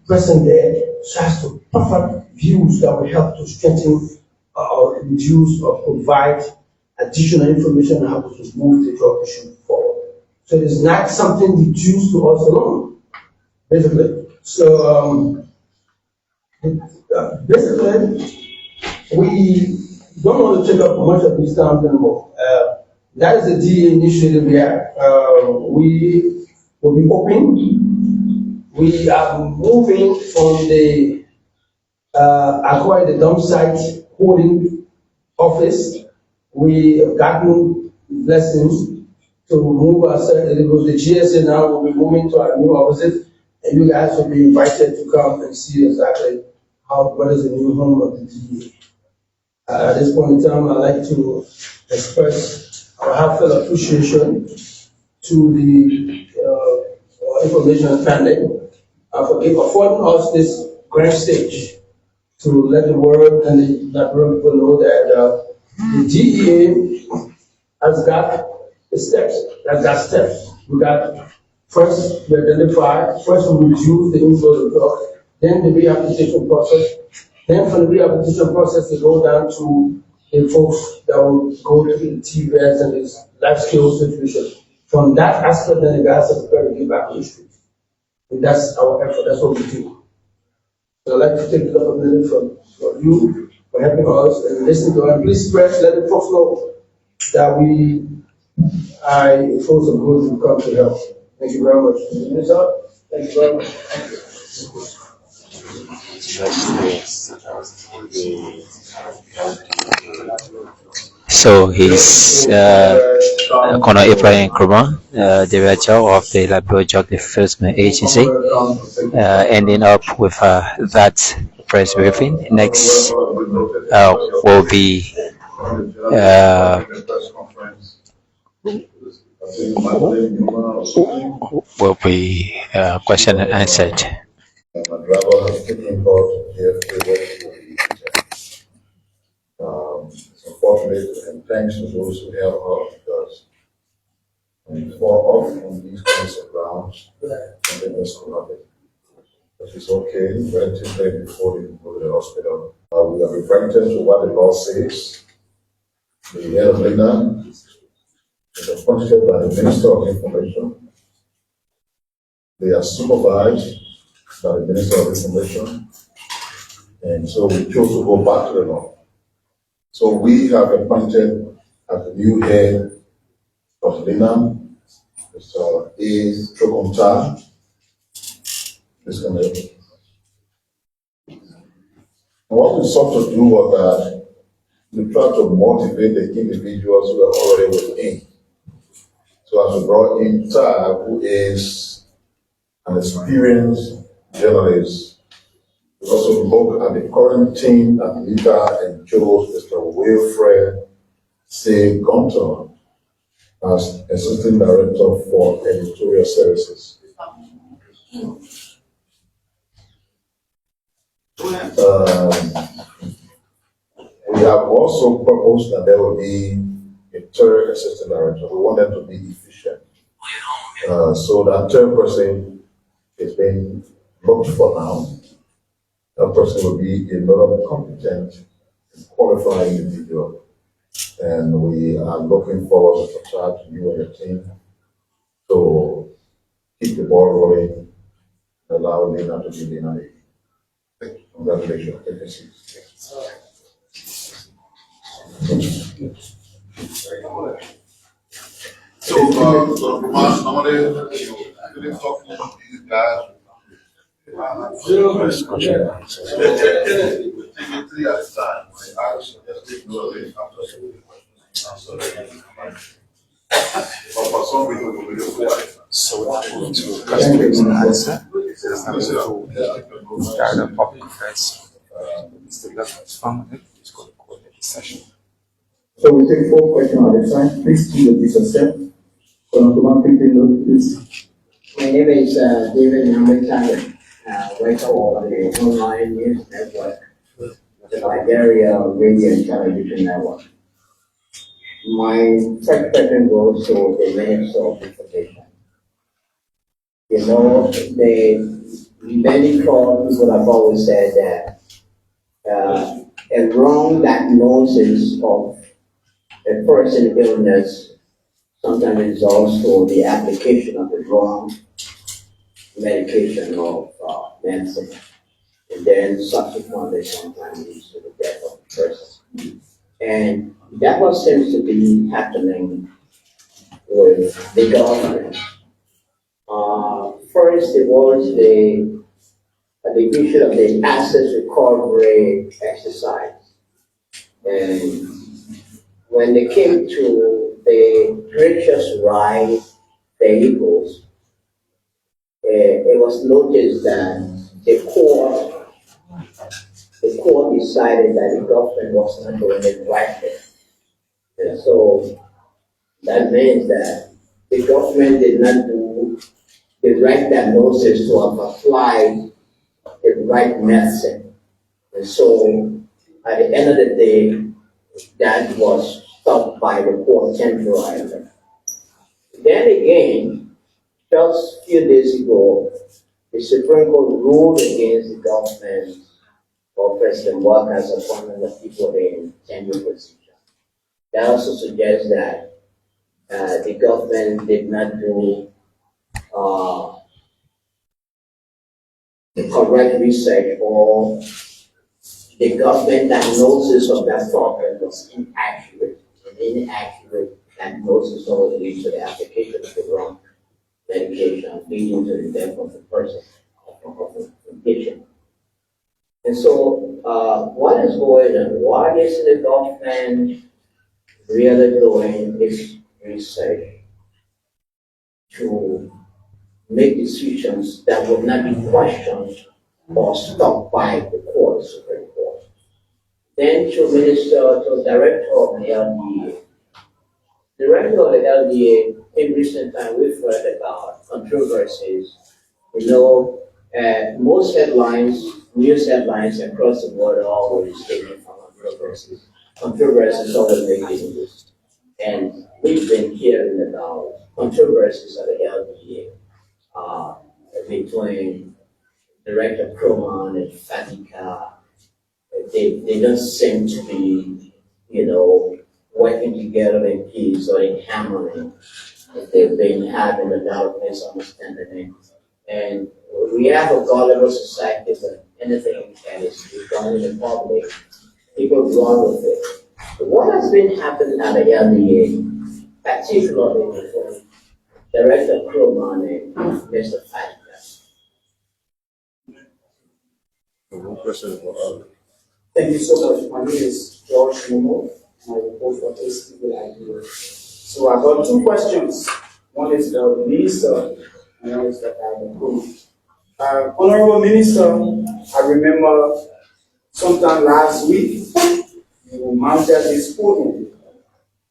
present there so as to offer views that will help to strengthen or reduce or provide additional information on how to move the drug issue forward. So it's not something reduced to us alone, basically. So basically, we don't want to take up much of these times anymore. That is the DA initiative we have. We will be open. We are moving from the acquire the dump site holding office. We have gotten blessings to move ourselves. It was the GSA now. We'll be moving to our new offices, and you guys will be invited to come and see exactly what is the new home of the DA. At this point in time, I'd like to express our heartfelt appreciation to the information panel for affording us this grand stage to let the world and the Liberian people know that the DEA has got the steps. We got first we identify, first we reduce the inflow of drugs, then the rehabilitation process. Then from the rehabilitation process, they go down to the folks that will go to the TVS and this life skills situation. From that aspect, then the guys are prepared to get back on the street. And that's our effort, that's what we do. So I'd like to take a couple of minutes from you for helping us and listening to us. And please press, let the folks know that we are folks of good who come to help. Thank you very much. Thank you very much. So he's Colonel Ibrahim Nkrumah, Director of the Liberia Drug Enforcement Agency, ending up with that press briefing. Next will be question and answered. My driver has taken part here it's unfortunate, and thanks to those who help out, because fall off on these kinds of grounds and then it's corrupted. But it's okay, relatively before they go to the hospital. We are referring to what the law says. The head of LDEA is appointed by the Minister of Information. They are supervised by the Minister of Information. And so we chose to go back to the law. So we have appointed as the new head of LDEA, Mr. A. Chokomta. What we sought to do was that we tried to motivate the individuals who are already within. So as we brought in Tab, who is an experienced journalist, we also looked at the current team at MICAT and chose Mr. Wilfred C. Gunter as Assistant Director for Editorial Services. We have also proposed that there will be a third assistant director. We want them to be efficient. So that third person is being looked for now. That person will be another competent and qualified individual. And we are looking forward to chat to you and your team to keep the ball rolling and allow Lena to be Lena. Congratulations. Take a seat. So, normally, I talk to these guys. First question. We take it 3 at a time. I ask, just take no away So we're going to question and answer. There's nothing to start a public defense. Mr. Government's fund is going to coordinate the session. So we take 4 questions at a time. Please do this yourself. My name is David Namitani, writer of the online news network, the Liberia Radio and Television Network. My first question goes to the Minister of Information. You know, the medical people have always said that a wrong diagnosis of a person's illness sometimes results from the application of the wrong medication of medicine, and then subsequently sometimes leads to the death of the person. And that what seems to be happening with the government. First, it was the issue of the asset recovery exercise. And when they came to the purchase right vehicles, it was noticed that the court decided that the government was not doing it right. And so that means that the government did not do the right diagnosis to have applied the right medicine. And so at the end of the day, that was stopped by the court temporarily. Then again, just a few days ago, the Supreme Court ruled against the government or President Walker's appointment of people in tenure position. That also suggests that the government did not do the correct research, or the government diagnosis of that problem was inaccurate. An inaccurate diagnosis always leads to the application of the wrong medication, leading to the death of the person, of the patient. And so, what is going on? Why is the government really doing this research to make decisions that would not be questioned or stopped by the court, Supreme Court? Then to director of the LDEA. Director of the LDEA, in recent time, we've heard about controversies. You know, most headlines, news headlines across the world are always taken from controversies. Controversies always make the news. And we've been hearing about controversies at the LDEA between Director Croman and Fatika. They don't seem to be, working together in peace or in harmony. They've been having a lot of misunderstanding. And we have a gullible society, but anything that is done in the public, people run with it. But what has been happening at the LDA, particularly with Director Croman and Mr. Fatika? One question for Thank you so much. My name is George Momo, and I report for LDEA. So I got two questions. One is the minister, and one is the Honorable Minister, I remember sometime last week, you mounted this podium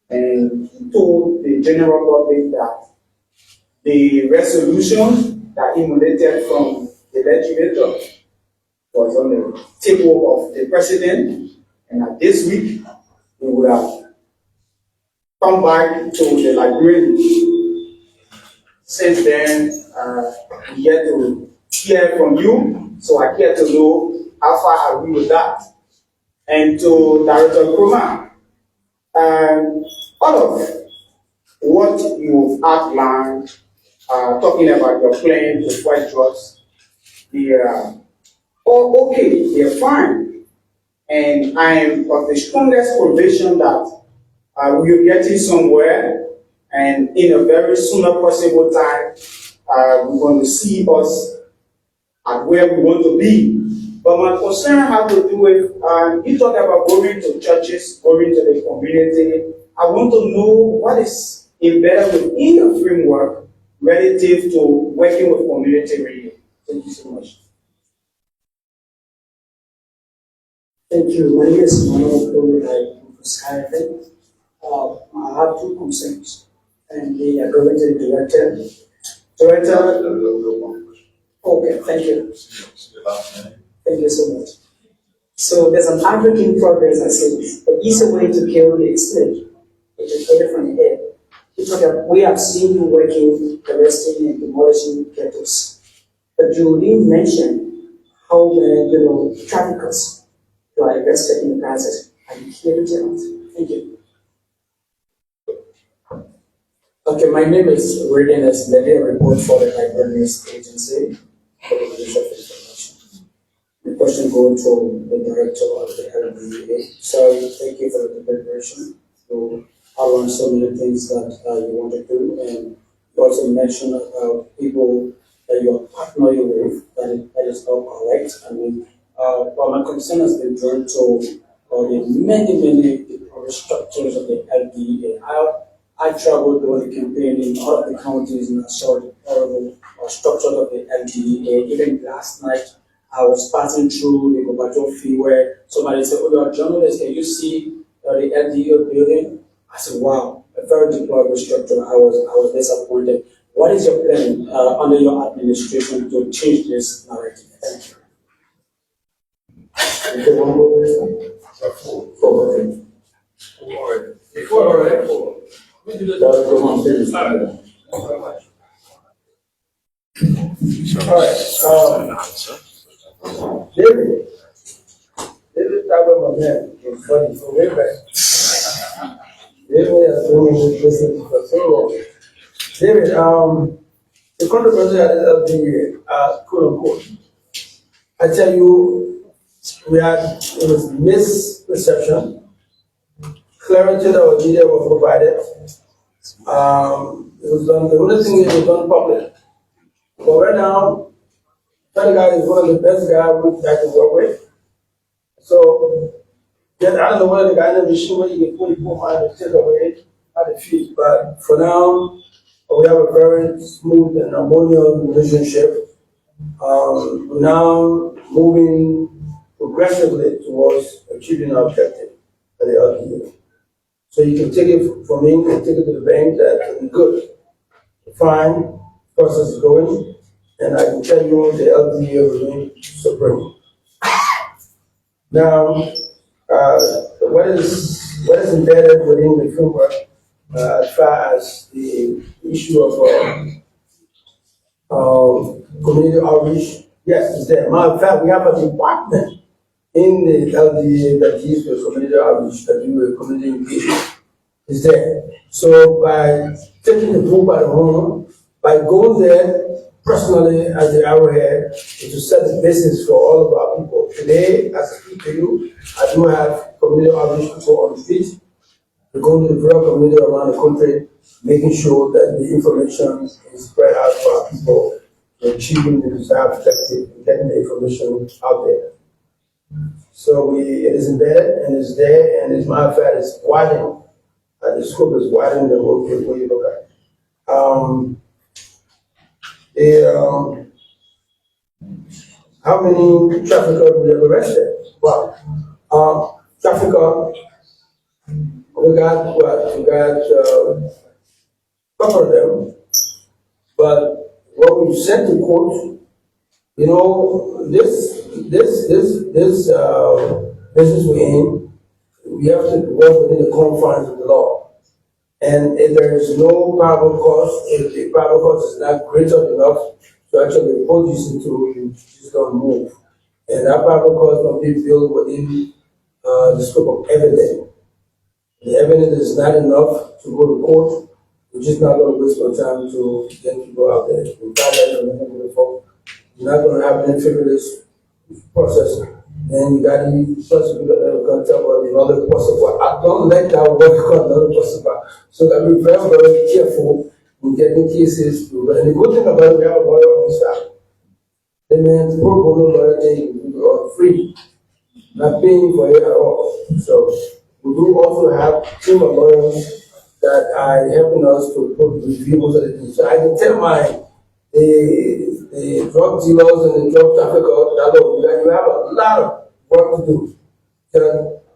and told the general public that the resolution that emanated from the legislature was on the table of the president, and that this week we would have come back to the Liberian. Since then, we get to hear from you, so I get to know how far are we with that. And to Director Kroma, all of what you've outlined, talking about your plan to fight drugs, they're all okay, they're fine. And I am of the strongest conviction that we're getting somewhere, and in a very sooner possible time, we're going to see us at where we want to be. But my concern has to do with, you talk about going to churches, going to the community. I want to know what is embedded within your framework relative to working with community radio. Thank you so much. Thank you. My name is Manuel. I have two concerns, and they are going to the director. Okay, thank you. Thank you so much. So there's an African proverb that says, the easy way to kill the snake is to get it from the head. We have seen you working, arresting and demolishing ghettos. But you didn't mention how the traffickers who are arrested in the process. Are you here to tell us? Thank you. Okay, my name is Readiness Levy, I report for the Liberian News Agency for the Judicial Information. The question goes to the director of the LDEA. So thank you for the preparation. You outlined so many things that you want to do, and you also mentioned about people that you are partnering with. That is not correct. I mean, but my concern has been drawn to the many structures of the LDEA. I traveled during the campaign in all of the counties and I saw the horrible structure of the LDEA. Even last night, I was passing through the Gobato Fee where somebody said, "Oh, you're a journalist, can you see the LDEA building?" I said, "Wow, a very deplorable structure. I was disappointed. What is your plan under your administration to change this narrative? Thank you. All right. David. David Tabo man was funny for way back. David has been listening for so long. David, the controversy at LDEA, quote unquote. I tell you, it was misperception, clarity that was needed was provided. It was done, the only thing is it was done public. But right now, that guy is one of the best guys I can work with. So, then I don't know whether the guy in the machine where you can put mind and take away how they feel. But for now, we have a very smooth and harmonious relationship. We're now moving progressively towards achieving our objective at the LDEA. So you can take it from me and take it to the bank that we're good. Fine, process is going, and I can tell you the LDEA will remain supreme. Now, what is embedded within the framework as far as the issue of community outreach? Yes, it's there. Matter of fact, we have a department in the LDEA that deals with community outreach, that deals with community engagement. It's there. So by taking the bull by the horn, by going there personally as the arrowhead, to set the basis for all of our people. Today, as I speak to you, I do have community outreach people on the street. We're going to the rural community around the country, making sure that the information is spread out for our people, achieving the desired objective, and getting the information out there. So it is embedded and it's there, and as a matter of fact, it's widening. The scope is widening the whole way you look at it. How many traffickers we have arrested? Well, trafficker, we got what? We got a couple of them, but what we sent to court, you know, this business we're in, we have to work within the confines of the law. And if there is no probable cause, if the probable cause is not greater enough to actually report this into, you just don't move. And that probable cause must be built within the scope of evidence. The evidence is not enough to go to court. We're just not going to waste our time to get people out there. We got that before. You're not going to have any frivolous process. And you got to plus we got to tell about another possible. I don't let that work on another possible. So that we're very, very careful in getting cases. And the good thing about it, we have a lawyer on staff. They mean pro bono lawyer, they are free, not paying for it at all. So we do also have a team of lawyers that are helping us to review most of the things. So I can tell the drug dealers and the drug traffickers that you have a lot of work to do.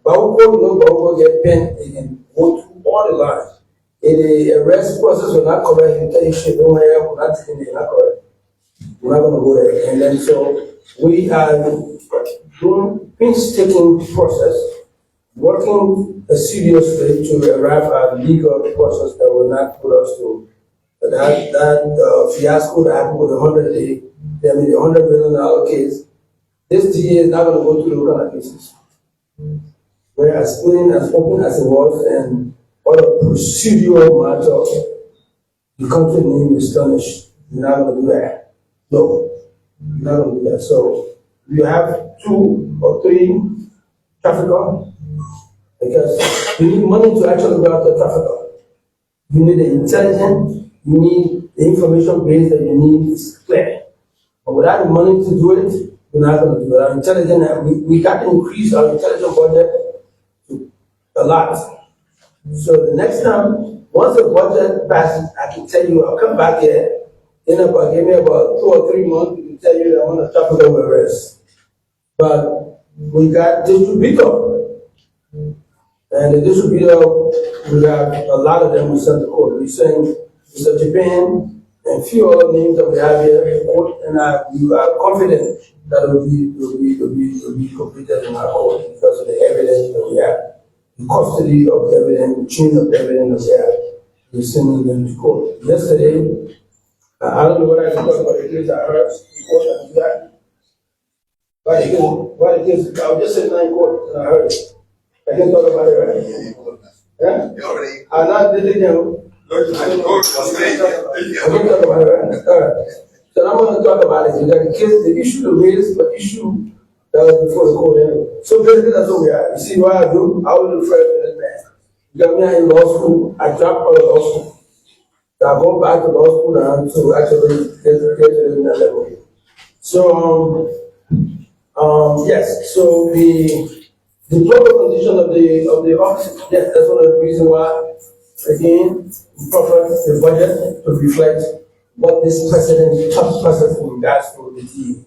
Bauko get pen, they can go through all the lines. In the arrest process, we're not correct, you tell you shit, don't worry, we're not taking it, not correct. We're not going to go there. And then so we are doing painstaking process, working assiduously to arrive at legal process that will not put us to that fiasco that happened with the $100 million case. This DA is not going to go through those kind of cases. We're as clean, as open as it was, and all the procedural matters, the country name is tarnished. You're not going to do that. No, you're not going to do that. So you have 2 or 3 traffickers, because you need money to actually go after trafficker. You need the intelligence. You need the information base that you need is clear. But without the money to do it, we're not going to do it. Our intelligence, we got to increase our intelligence budget to a lot. So the next time, once the budget passes, I can tell you, I'll come back here, give me about 2 or 3 months, we can tell you that I want to talk about arrest. But we got distributor. And the distributor, we have a lot of them we sent to court. We sent Mr. Japan and a few other names that we have here in court, and we are confident that it will be completed in our court because of the evidence that we have, the custody of evidence, the chain of evidence that we have. We're sending them to court. Yesterday, I don't know what I can talk about the case I heard in court and that. Why the case, I was just sitting in court and I heard it. I can talk about it right now. Yeah? I'm not the thing, I can talk about it right now. All right. So I'm going to talk about it. The case, the issue to raise, the issue that was before the court anyway. So basically that's what we are. You see what I do? I will refer to this man. You got me in law school. I dropped out of law school. So I go back to law school now to actually get to that level. So yes. So the proper condition of the office, yes, that's one of the reasons why, again, we prefer the budget to reflect what this president, tough president in regards to the DEA.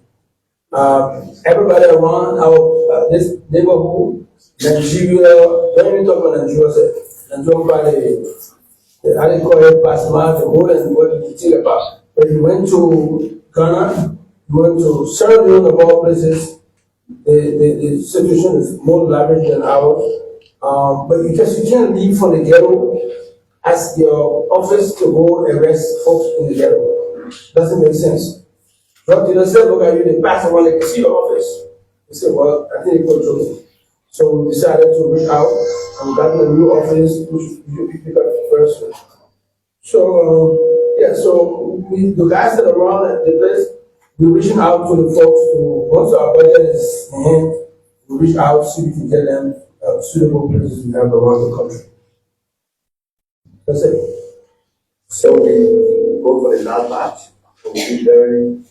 Everybody around our this neighborhood, Nigeria, don't even talk about Nigeria, Nigeria by I didn't call it Basma, the whole and what you think about. But you went to Ghana, you went to Sierra Leone, of all places. The situation is more lavish than ours. But because you can't leave from the ghetto, ask your office to go arrest folks in the ghetto. Doesn't make sense. Drug dealers say, look at you, they pass around, they can see your office. They say, well, I think they control it. So we decided to reach out and got a new office, which you pick up very soon. So, yeah, so the guys that are around at the place, we're reaching out to the folks who, once our budget is in hand, we reach out, see if we can get them suitable places we have around the country. That's it. So we go for the last batch. We'll be very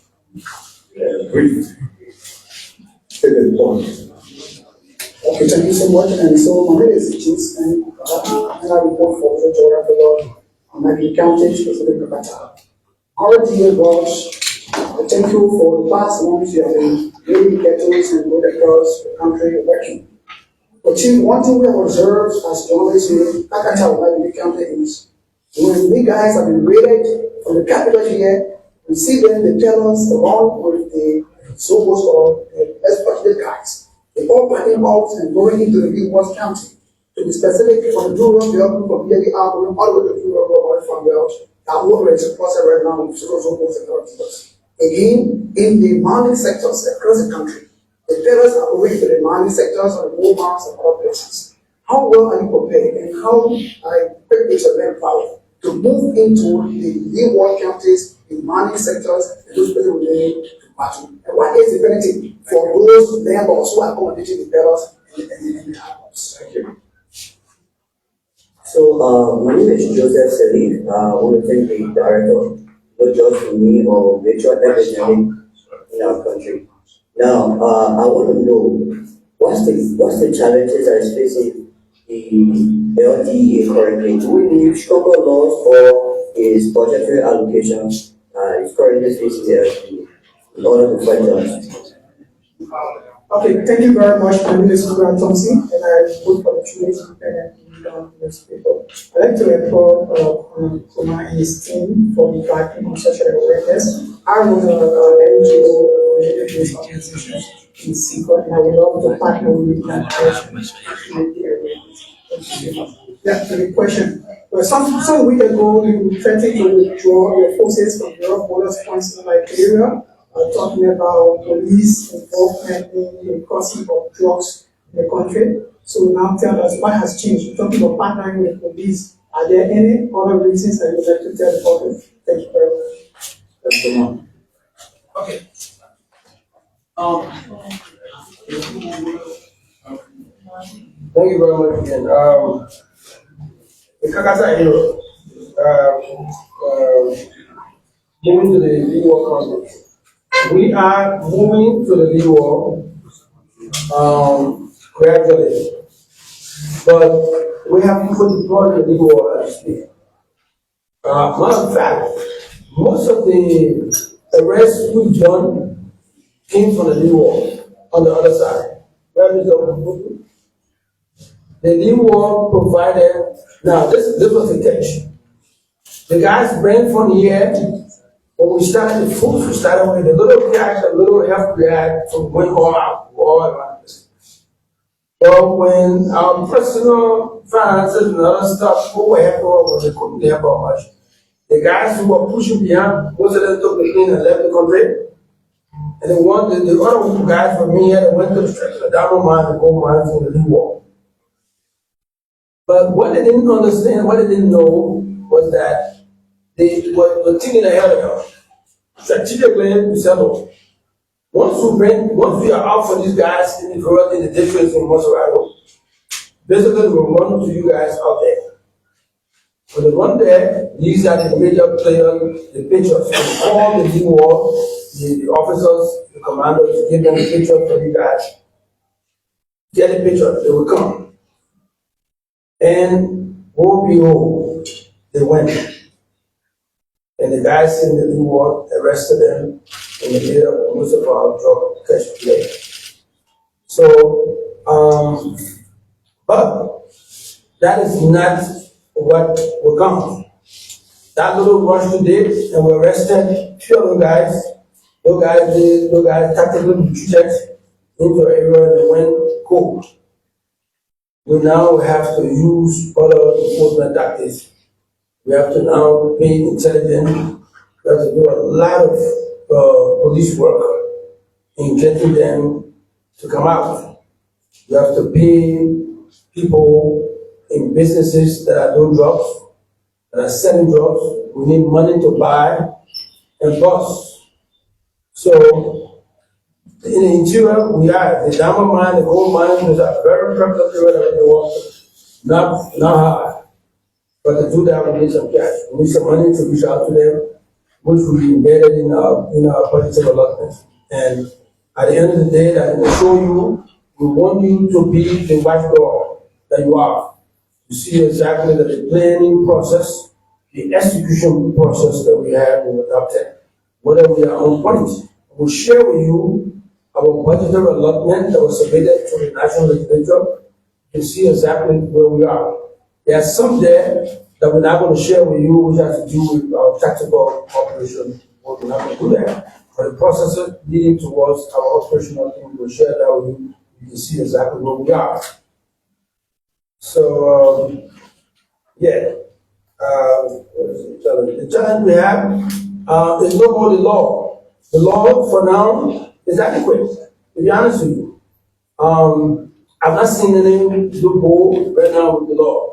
brief. Take the point. Okay, thank you so much. And so my name is James, and I report for the Geography Law on my county, specific Kakata. LDEA boss, thank you for the past months you have been really getting and going across the country working. But one thing we have observed as journalists in Kakata, like the county, is when we guys have been raided from the capital here, we see them, they tell us along with the so-called or the expatriate guys. They all packing out and going into the Big West County. To be specific, from the rural development from the all the way to the rural from the that water is processed right now with so-called securities. Again, in the mining sectors across the country, the terrorists are going to the mining sectors and Walmarts and other places. How well are you prepared and how quick is your manpower to move into the Big West counties, in mining sectors, and those people related to battle? And what is the penalty for those members who are accommodating the terrorists and the outlaws? Thank you. So, my name is Joseph Salif. I want to thank the director, not just for me or virtual everything in our country. Now, I want to know what's the challenges that is facing the LDEA currently? Do we need stronger laws or is budgetary allocation is currently facing the LDEA in order to fight justice? Okay, thank you very much. My name is Grant Thompson, and I work for the Trinity newspaper. I'd like to report Kuma and his team for the tracking of social awareness. I run an NGO based organization in Secret, and I would love to partner with that person. Yeah, the question. Well, some week ago, you threatened to withdraw your forces from your border points in Liberia. Talking about police involvement in the crossing of drugs in the country. So now tell us what has changed. You're talking about partnering with police. Are there any other reasons that you'd like to tell the public? Thank you very much. That's the one. Okay. Thank you very much again. The Kakata area, moving to the legal context. We are moving to the legal gradually, but we have to deploy the legal as we speak. Matter of fact, most of the arrests we've done came from the legal on the other side. Where is the The new wall provided, now this was the catch. The guys ran from here, when we started the foods, we started with a little catch, a little help we had, so we went all around this. But when our personal finances and other stuff, what were happening was they couldn't help out much. The guys who were pushing behind, most of them took the plane and left the country. And the other two guys from here that went to the stretch of the diamond mine and gold mines in the Lee Wall. But what they didn't understand, what they didn't know was that they were thinking ahead of them. Strategically to settle. Once we are out for these guys in the districts in Maserati, basically we'll run to you guys out there. When they run there, these are the major players, the pictures. We call the Lee Wall, the officers, the commanders, give them the picture for you guys. Get the picture, they will come. And woe behold, they went. And the guys in the Lee Wall arrested them in the middle of most of our drug cash play. So, but that is not what will come. That little rush we did, and we arrested few of the guys. Those guys tactically retreated into an area that went cold. We now have to use other enforcement tactics. We have to now pay intelligence. We have to do a lot of police work in getting them to come out. We have to pay people in businesses that are doing drugs, that are selling drugs. We need money to buy and bust. So in the interior, we are the diamond mine, the gold mine, those are very prevalent area in the water. Not hard. But to do that, we need some cash. We need some money to reach out to them, which will be embedded in our budget allotment. And at the end of the day, that will show you, we want you to be the watchdog that you are. You see exactly that the planning process, the execution process that we have in adopted, whether we are on point. We'll share with you our budgetary allotment that was submitted to the National Legislature to see exactly where we are. There are some there that we're not going to share with you, which has to do with our tactical operation. We're not going to do that. But the processes leading towards our operational thing, we'll share that with you. You can see exactly where we are. So, yeah. What is the challenge? The challenge we have is no more the law. The law, for now, is adequate, to be honest with you. I've not seen any loophole right now with the law.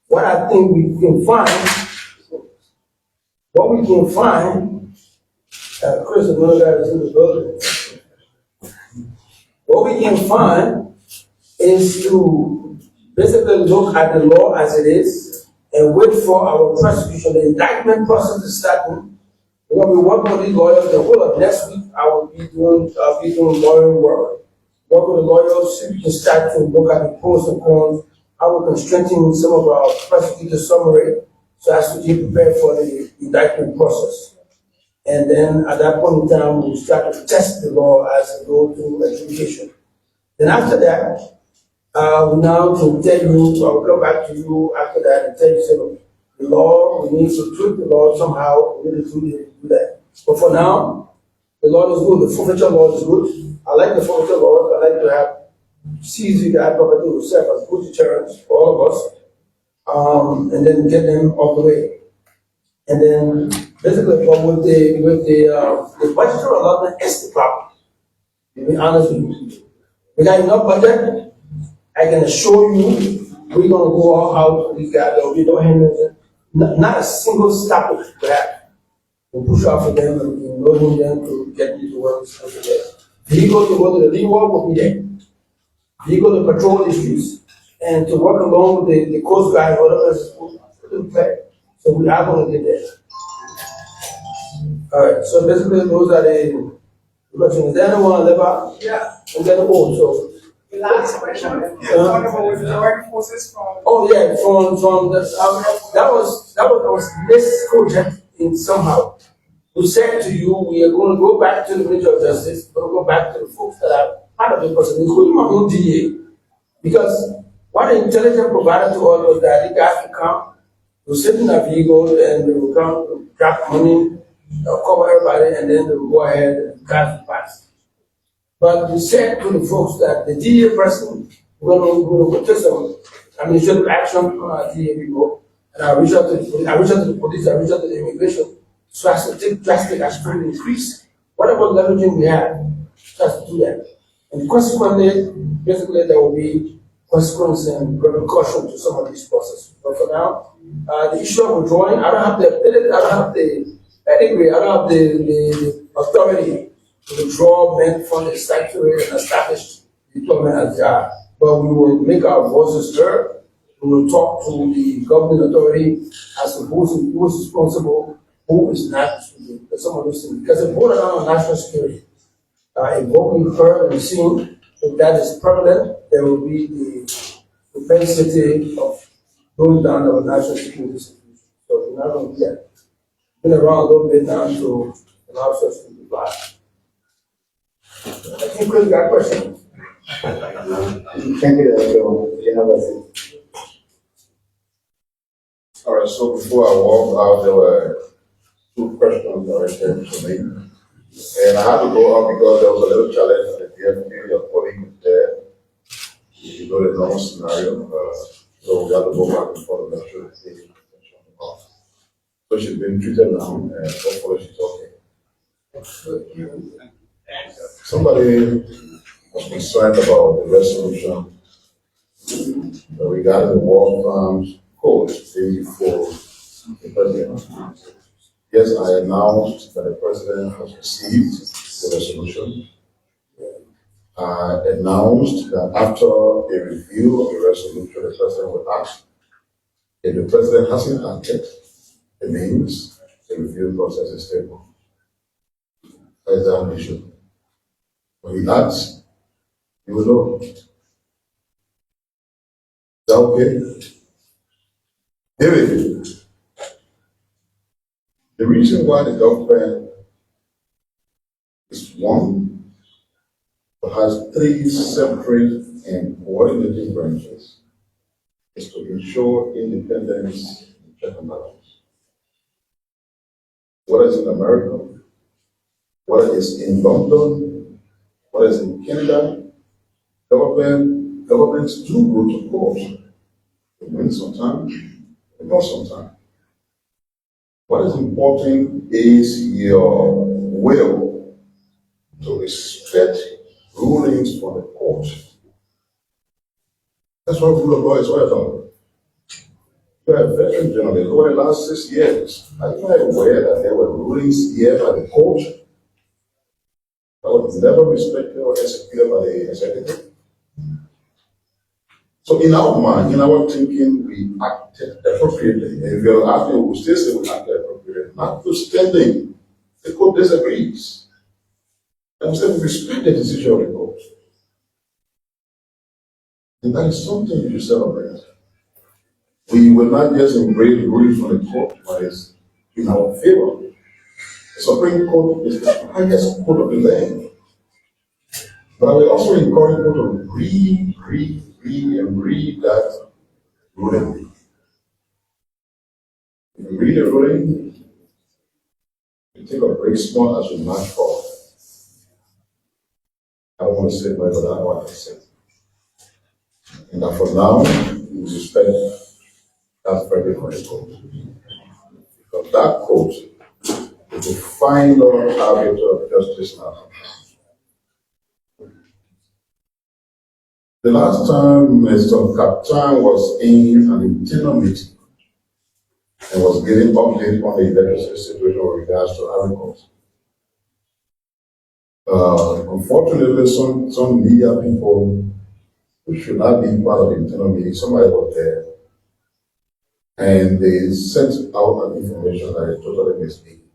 What I think we can find, Chris, another guy that's in the building. What we can find is to basically look at the law as it is and wait for our prosecution. The indictment process is starting. We're going to be working with these lawyers. The whole of next week, I will be doing lawyering work. Work with the lawyers so we can start to look at the pros and cons, how we can strengthen some of our prosecutor summary so as to be prepared for the indictment process. And then at that point in time, we'll start to test the law as we go through adjudication. Then after that, we now to tell you, I'll come back to you after that and tell you, so the law, we need to tweak the law somehow, we need to do that. But for now, the law is good, the forfeiture law is good. I like the forfeiture law, I like to have seize the guy property to serve as good deterrence for all of us, and then get them off the way. And then basically, but with the budgetary allotment is the problem. To be honest with you, we got enough budget. I can assure you, we're gonna go all out. These guys, there'll be no hindrance. Not a single stoppage to have. We'll push out for them and we're loading them to get them to work over there. Vehicle to go to the legal will be there. Vehicle to patrol the streets and to work along with the Coast Guard, whatever is play. So we are going to get there. All right. So basically, those are the questions. Is there anyone left? Yeah. And then also. The last question. Wonderful withdrawing forces from. Oh yeah, from the that was this project in somehow. We said to you, we are going to go back to the Ministry of Justice, we're going to go back to the folks that are part of the process, including my own DA. Because what the intelligence provided to us was that the guys can come, to sit in a vehicle and they will come, to drop money, cover everybody, and then they will go ahead and guys will pass. But we said to the folks that the DEA person will take some administrative action on our DEA people, and I reach out to the police, I reach out to the immigration, so as to take drastic action to increase whatever leveraging we have, so as to do that. And consequently, basically there will be consequence and repercussion to some of these processes. But for now, the issue of withdrawing, I don't have the ability, I don't have the pedigree, I don't have the authority to withdraw men from the sanctuary and establish deployment as they are. But we will make our voices heard. We will talk to the government authority as to who is responsible, who is not responsible for some of those things. Because it brought down on national security. If what we've heard and seen, if that is prevalent, there will be the propensity of going down our national security situation. So we're not going to do that. Been around a little bit now to allow us to reply. I think Chris got a question. Thank you, Dr. You have a seat. All right, so before I walk out, there were two questions directed to me. And I had to go out because there was a little challenge at the DFP. Your colleague was there. You know the normal scenario. So we had to go back and forth and make sure they take attention on the call. So she's been treated now, and hopefully she's okay. Somebody was concerned about the resolution regarding the war crimes code before the president. Yes, I announced that the president has received the resolution. I announced that after a review of the resolution, the president will act. If the president hasn't acted, it means the review process is stable. That is the issue. When he acts, you will know. Is that okay? David, the reason why the government is one, but has three separate and coordinating branches is to ensure independence and check and balance. What is in America, what is in London, what is in Canada, governments do go to court. They win sometimes, they lose sometimes. What is important is your will to respect rulings from the court. That's what rule of law is all about. You are a veteran journalist over the last 6 years. Are you not aware that there were rulings here by the court that was never respected or executed by the executive? So in our mind, in our thinking, we acted appropriately. And if you're asking, we will still say we acted appropriately. Notwithstanding, the court disagrees. And we say we respect the decision of the court. And that is something you should celebrate. We will not just embrace rulings from the court, but it's in our favor. The Supreme Court is the highest court of the land. But I will also encourage people to read that ruling. If you read the ruling, you take a break small as you march forward. I don't want to say more, but I want to say. And that for now, we respect that very court. Because that court is the final arbiter of justice now. The last time Mr. Captain was in an internal meeting and was giving update on the electricity situation with regards to agriculture. Unfortunately, some media people who should not be part of the internal meeting, somebody was there, and they sent out an information that is totally misleading.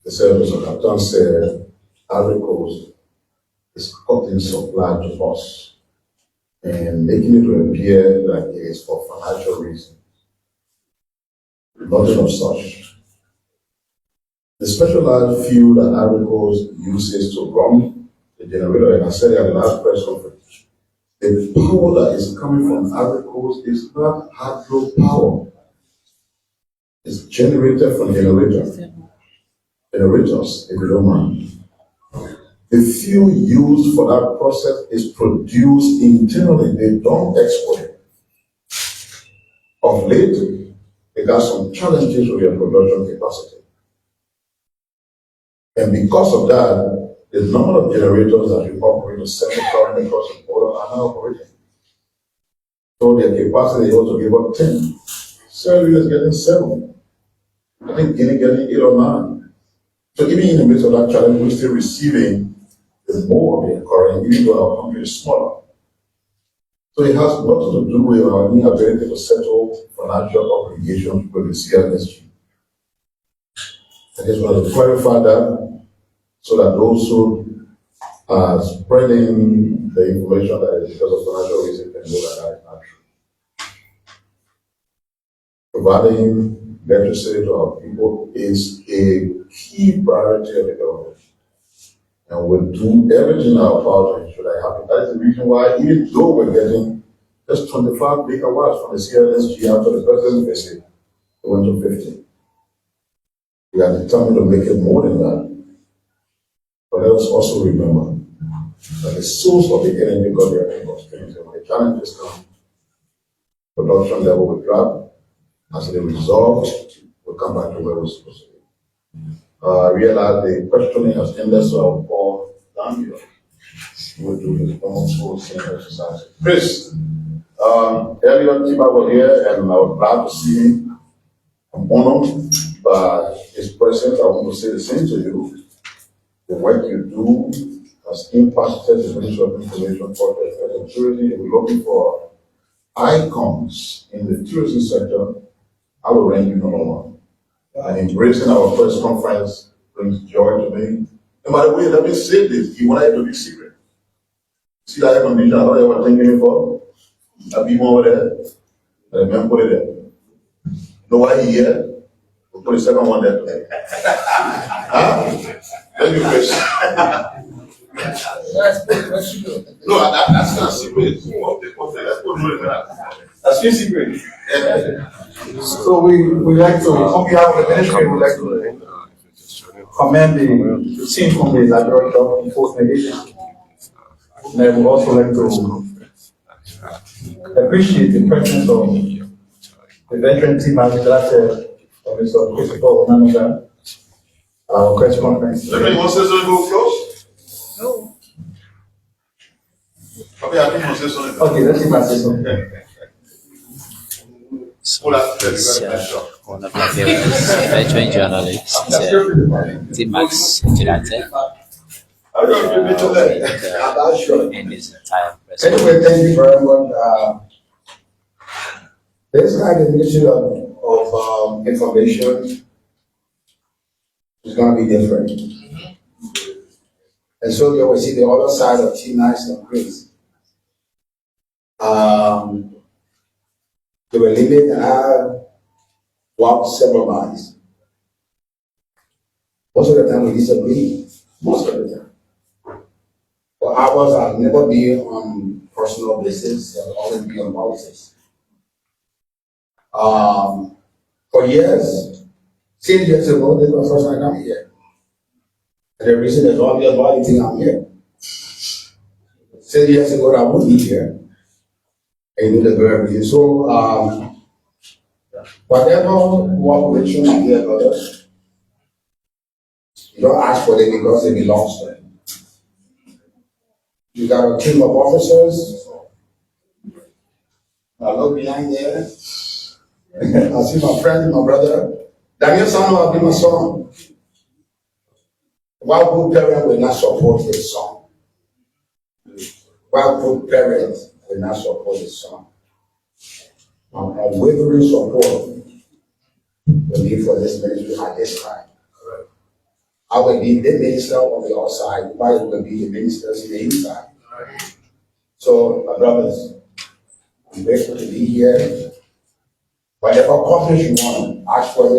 The service of Captain said agriculture is cutting supply to us and making it to appear that it is for financial reasons. Nothing of such. The specialized fuel that agriculture uses to run the generator, and I said it at the last press conference, The power that is coming from Ivory Coast is not hydro power. It's generated from generators, if you don't mind. The fuel used for that process is produced internally. They don't export it. Of late, they got some challenges with their production capacity. And because of that, the number of generators that we operate to set the current across the border are now operating. So their capacity is also give up 10. Serbia is getting 7. I think Guinea getting 8 or 9. So even in the midst of that challenge, we're still receiving the more of the current, even though our country is smaller. So it has nothing to do with our inability to settle financial obligations with the CLSG. I just want to clarify that so that those who are spreading the information that is because of financial reasons can know that that is not true. Providing electricity to our people is a key priority of the government. And we'll do everything in our power to ensure that happens. That is the reason why, even though we're getting just 25 gigawatts from the CLSG after the president visit, we went to 50. We are determined to make it more than that. But let us also remember that the source of the energy got their constraints. And when the challenges come, production level will drop. As they resolve, we'll come back to where we're supposed to be. I realize the questioning has ended, so I'll call down here. We'll do the full same exercise. Chris, earlier Tiba was here and I was glad to see him. I'm honored by his presence. I want to say the same to you. The work you do has impacted the Ministry of Information for the tourism. If we're looking for icons in the tourism sector, I will rank you number 1. And embracing our first conference brings joy to me. And by the way, let me say this, he wanted it to be secret. See that condition, I don't know what I'm thinking for. I'll be more over there. And then put it there. Know why he here? We'll put the second one there today. Huh? Thank you, Chris. No, that's not secret. That's your secret. So we like to, on behalf of the ministry, we like to commend the team from the Liberia Job Enforcement Agency. And I would also like to appreciate the presence of the veteran team as Mr. Christopher Onanoga, our press conference. Everybody wants to say something go close? No. Okay, I think we'll say something. Okay, let's see if I say something. One of Liberia's veteran journalists, T-Max Gilante, in his entire press. Anyway, thank you very much. This guy, the Ministry of Information, is going to be different. And so you will see the other side of T-Nice and Chris. They were living and I walked several miles. Most of the time we disagree. Most of the time. For hours I've never been on personal basis, I've always been on policies. For years, 6 years ago, this was the first time I come here. And the reason there's obvious why you think I'm here. 6 years ago I wouldn't be here. And you know the very reason. So whatever cooperation you get others, you don't ask for them because they belong to them. You got a team of officers. I look behind there. I see my friend, my brother. Daniel son will be my son. Why good parent will not support his son? Why good parent will not support his son? Unwavering support will be for this ministry at this time. I will be the minister on the outside, while will be the ministers in the inside. So, my brothers, I'm grateful to be here. Whatever conference you want, ask for it.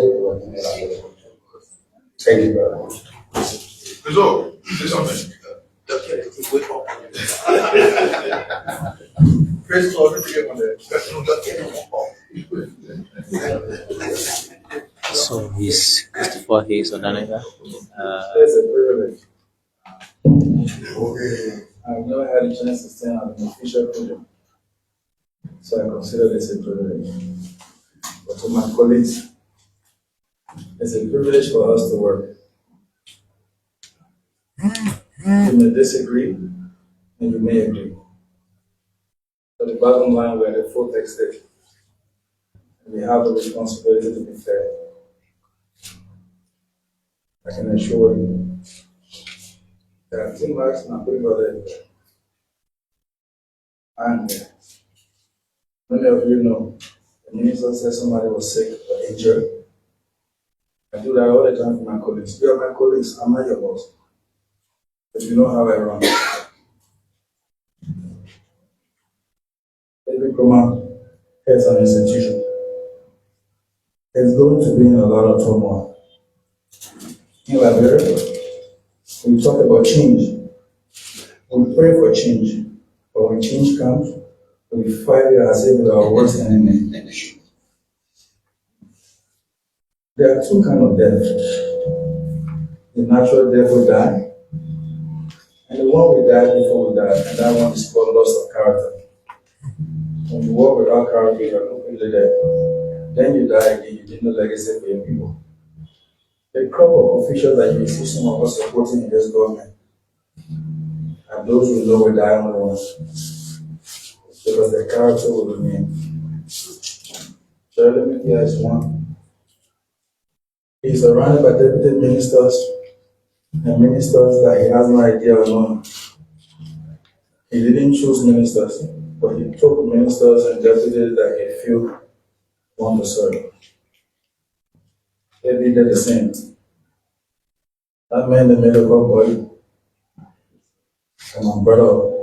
Thank you very much. So, say something. Okay, wake up. Praise God, let's get on there. So he's Christopher Hayes Odanega. That's a privilege. Okay. I've never had a chance to stand on an official podium, so I consider this a privilege. But to my colleagues, it's a privilege for us to work. You may disagree, and you may agree. But the bottom line, we're the full text state. And we have the responsibility to be fair. I can assure you there are 2 marks and I'm pretty well there. I'm there. Many of you know the minister said somebody was sick or injured. I do that all the time for my colleagues. You are my colleagues, I'm not your boss. But you know how I run. Every command has an institution. It's going to be in a lot of turmoil. In Liberia, we talk about change. We pray for change. But when change comes, we fight it as if it's our worst enemy. There are 2 kinds of death. The natural death we die, and the one we die before we die, and that one is called loss of character. When you walk without character, you are completely dead. Then you die again, you did no legacy for your people. The crop of officials that you see some of us supporting in this government, and those who know we die on the ones, because their character will remain. Jeremy here is one. He's surrounded by deputy ministers and ministers that he has no idea or know. He didn't choose ministers, but he took ministers and deputies that he feel want to serve. David did the same. That man that made a good boy, and my brother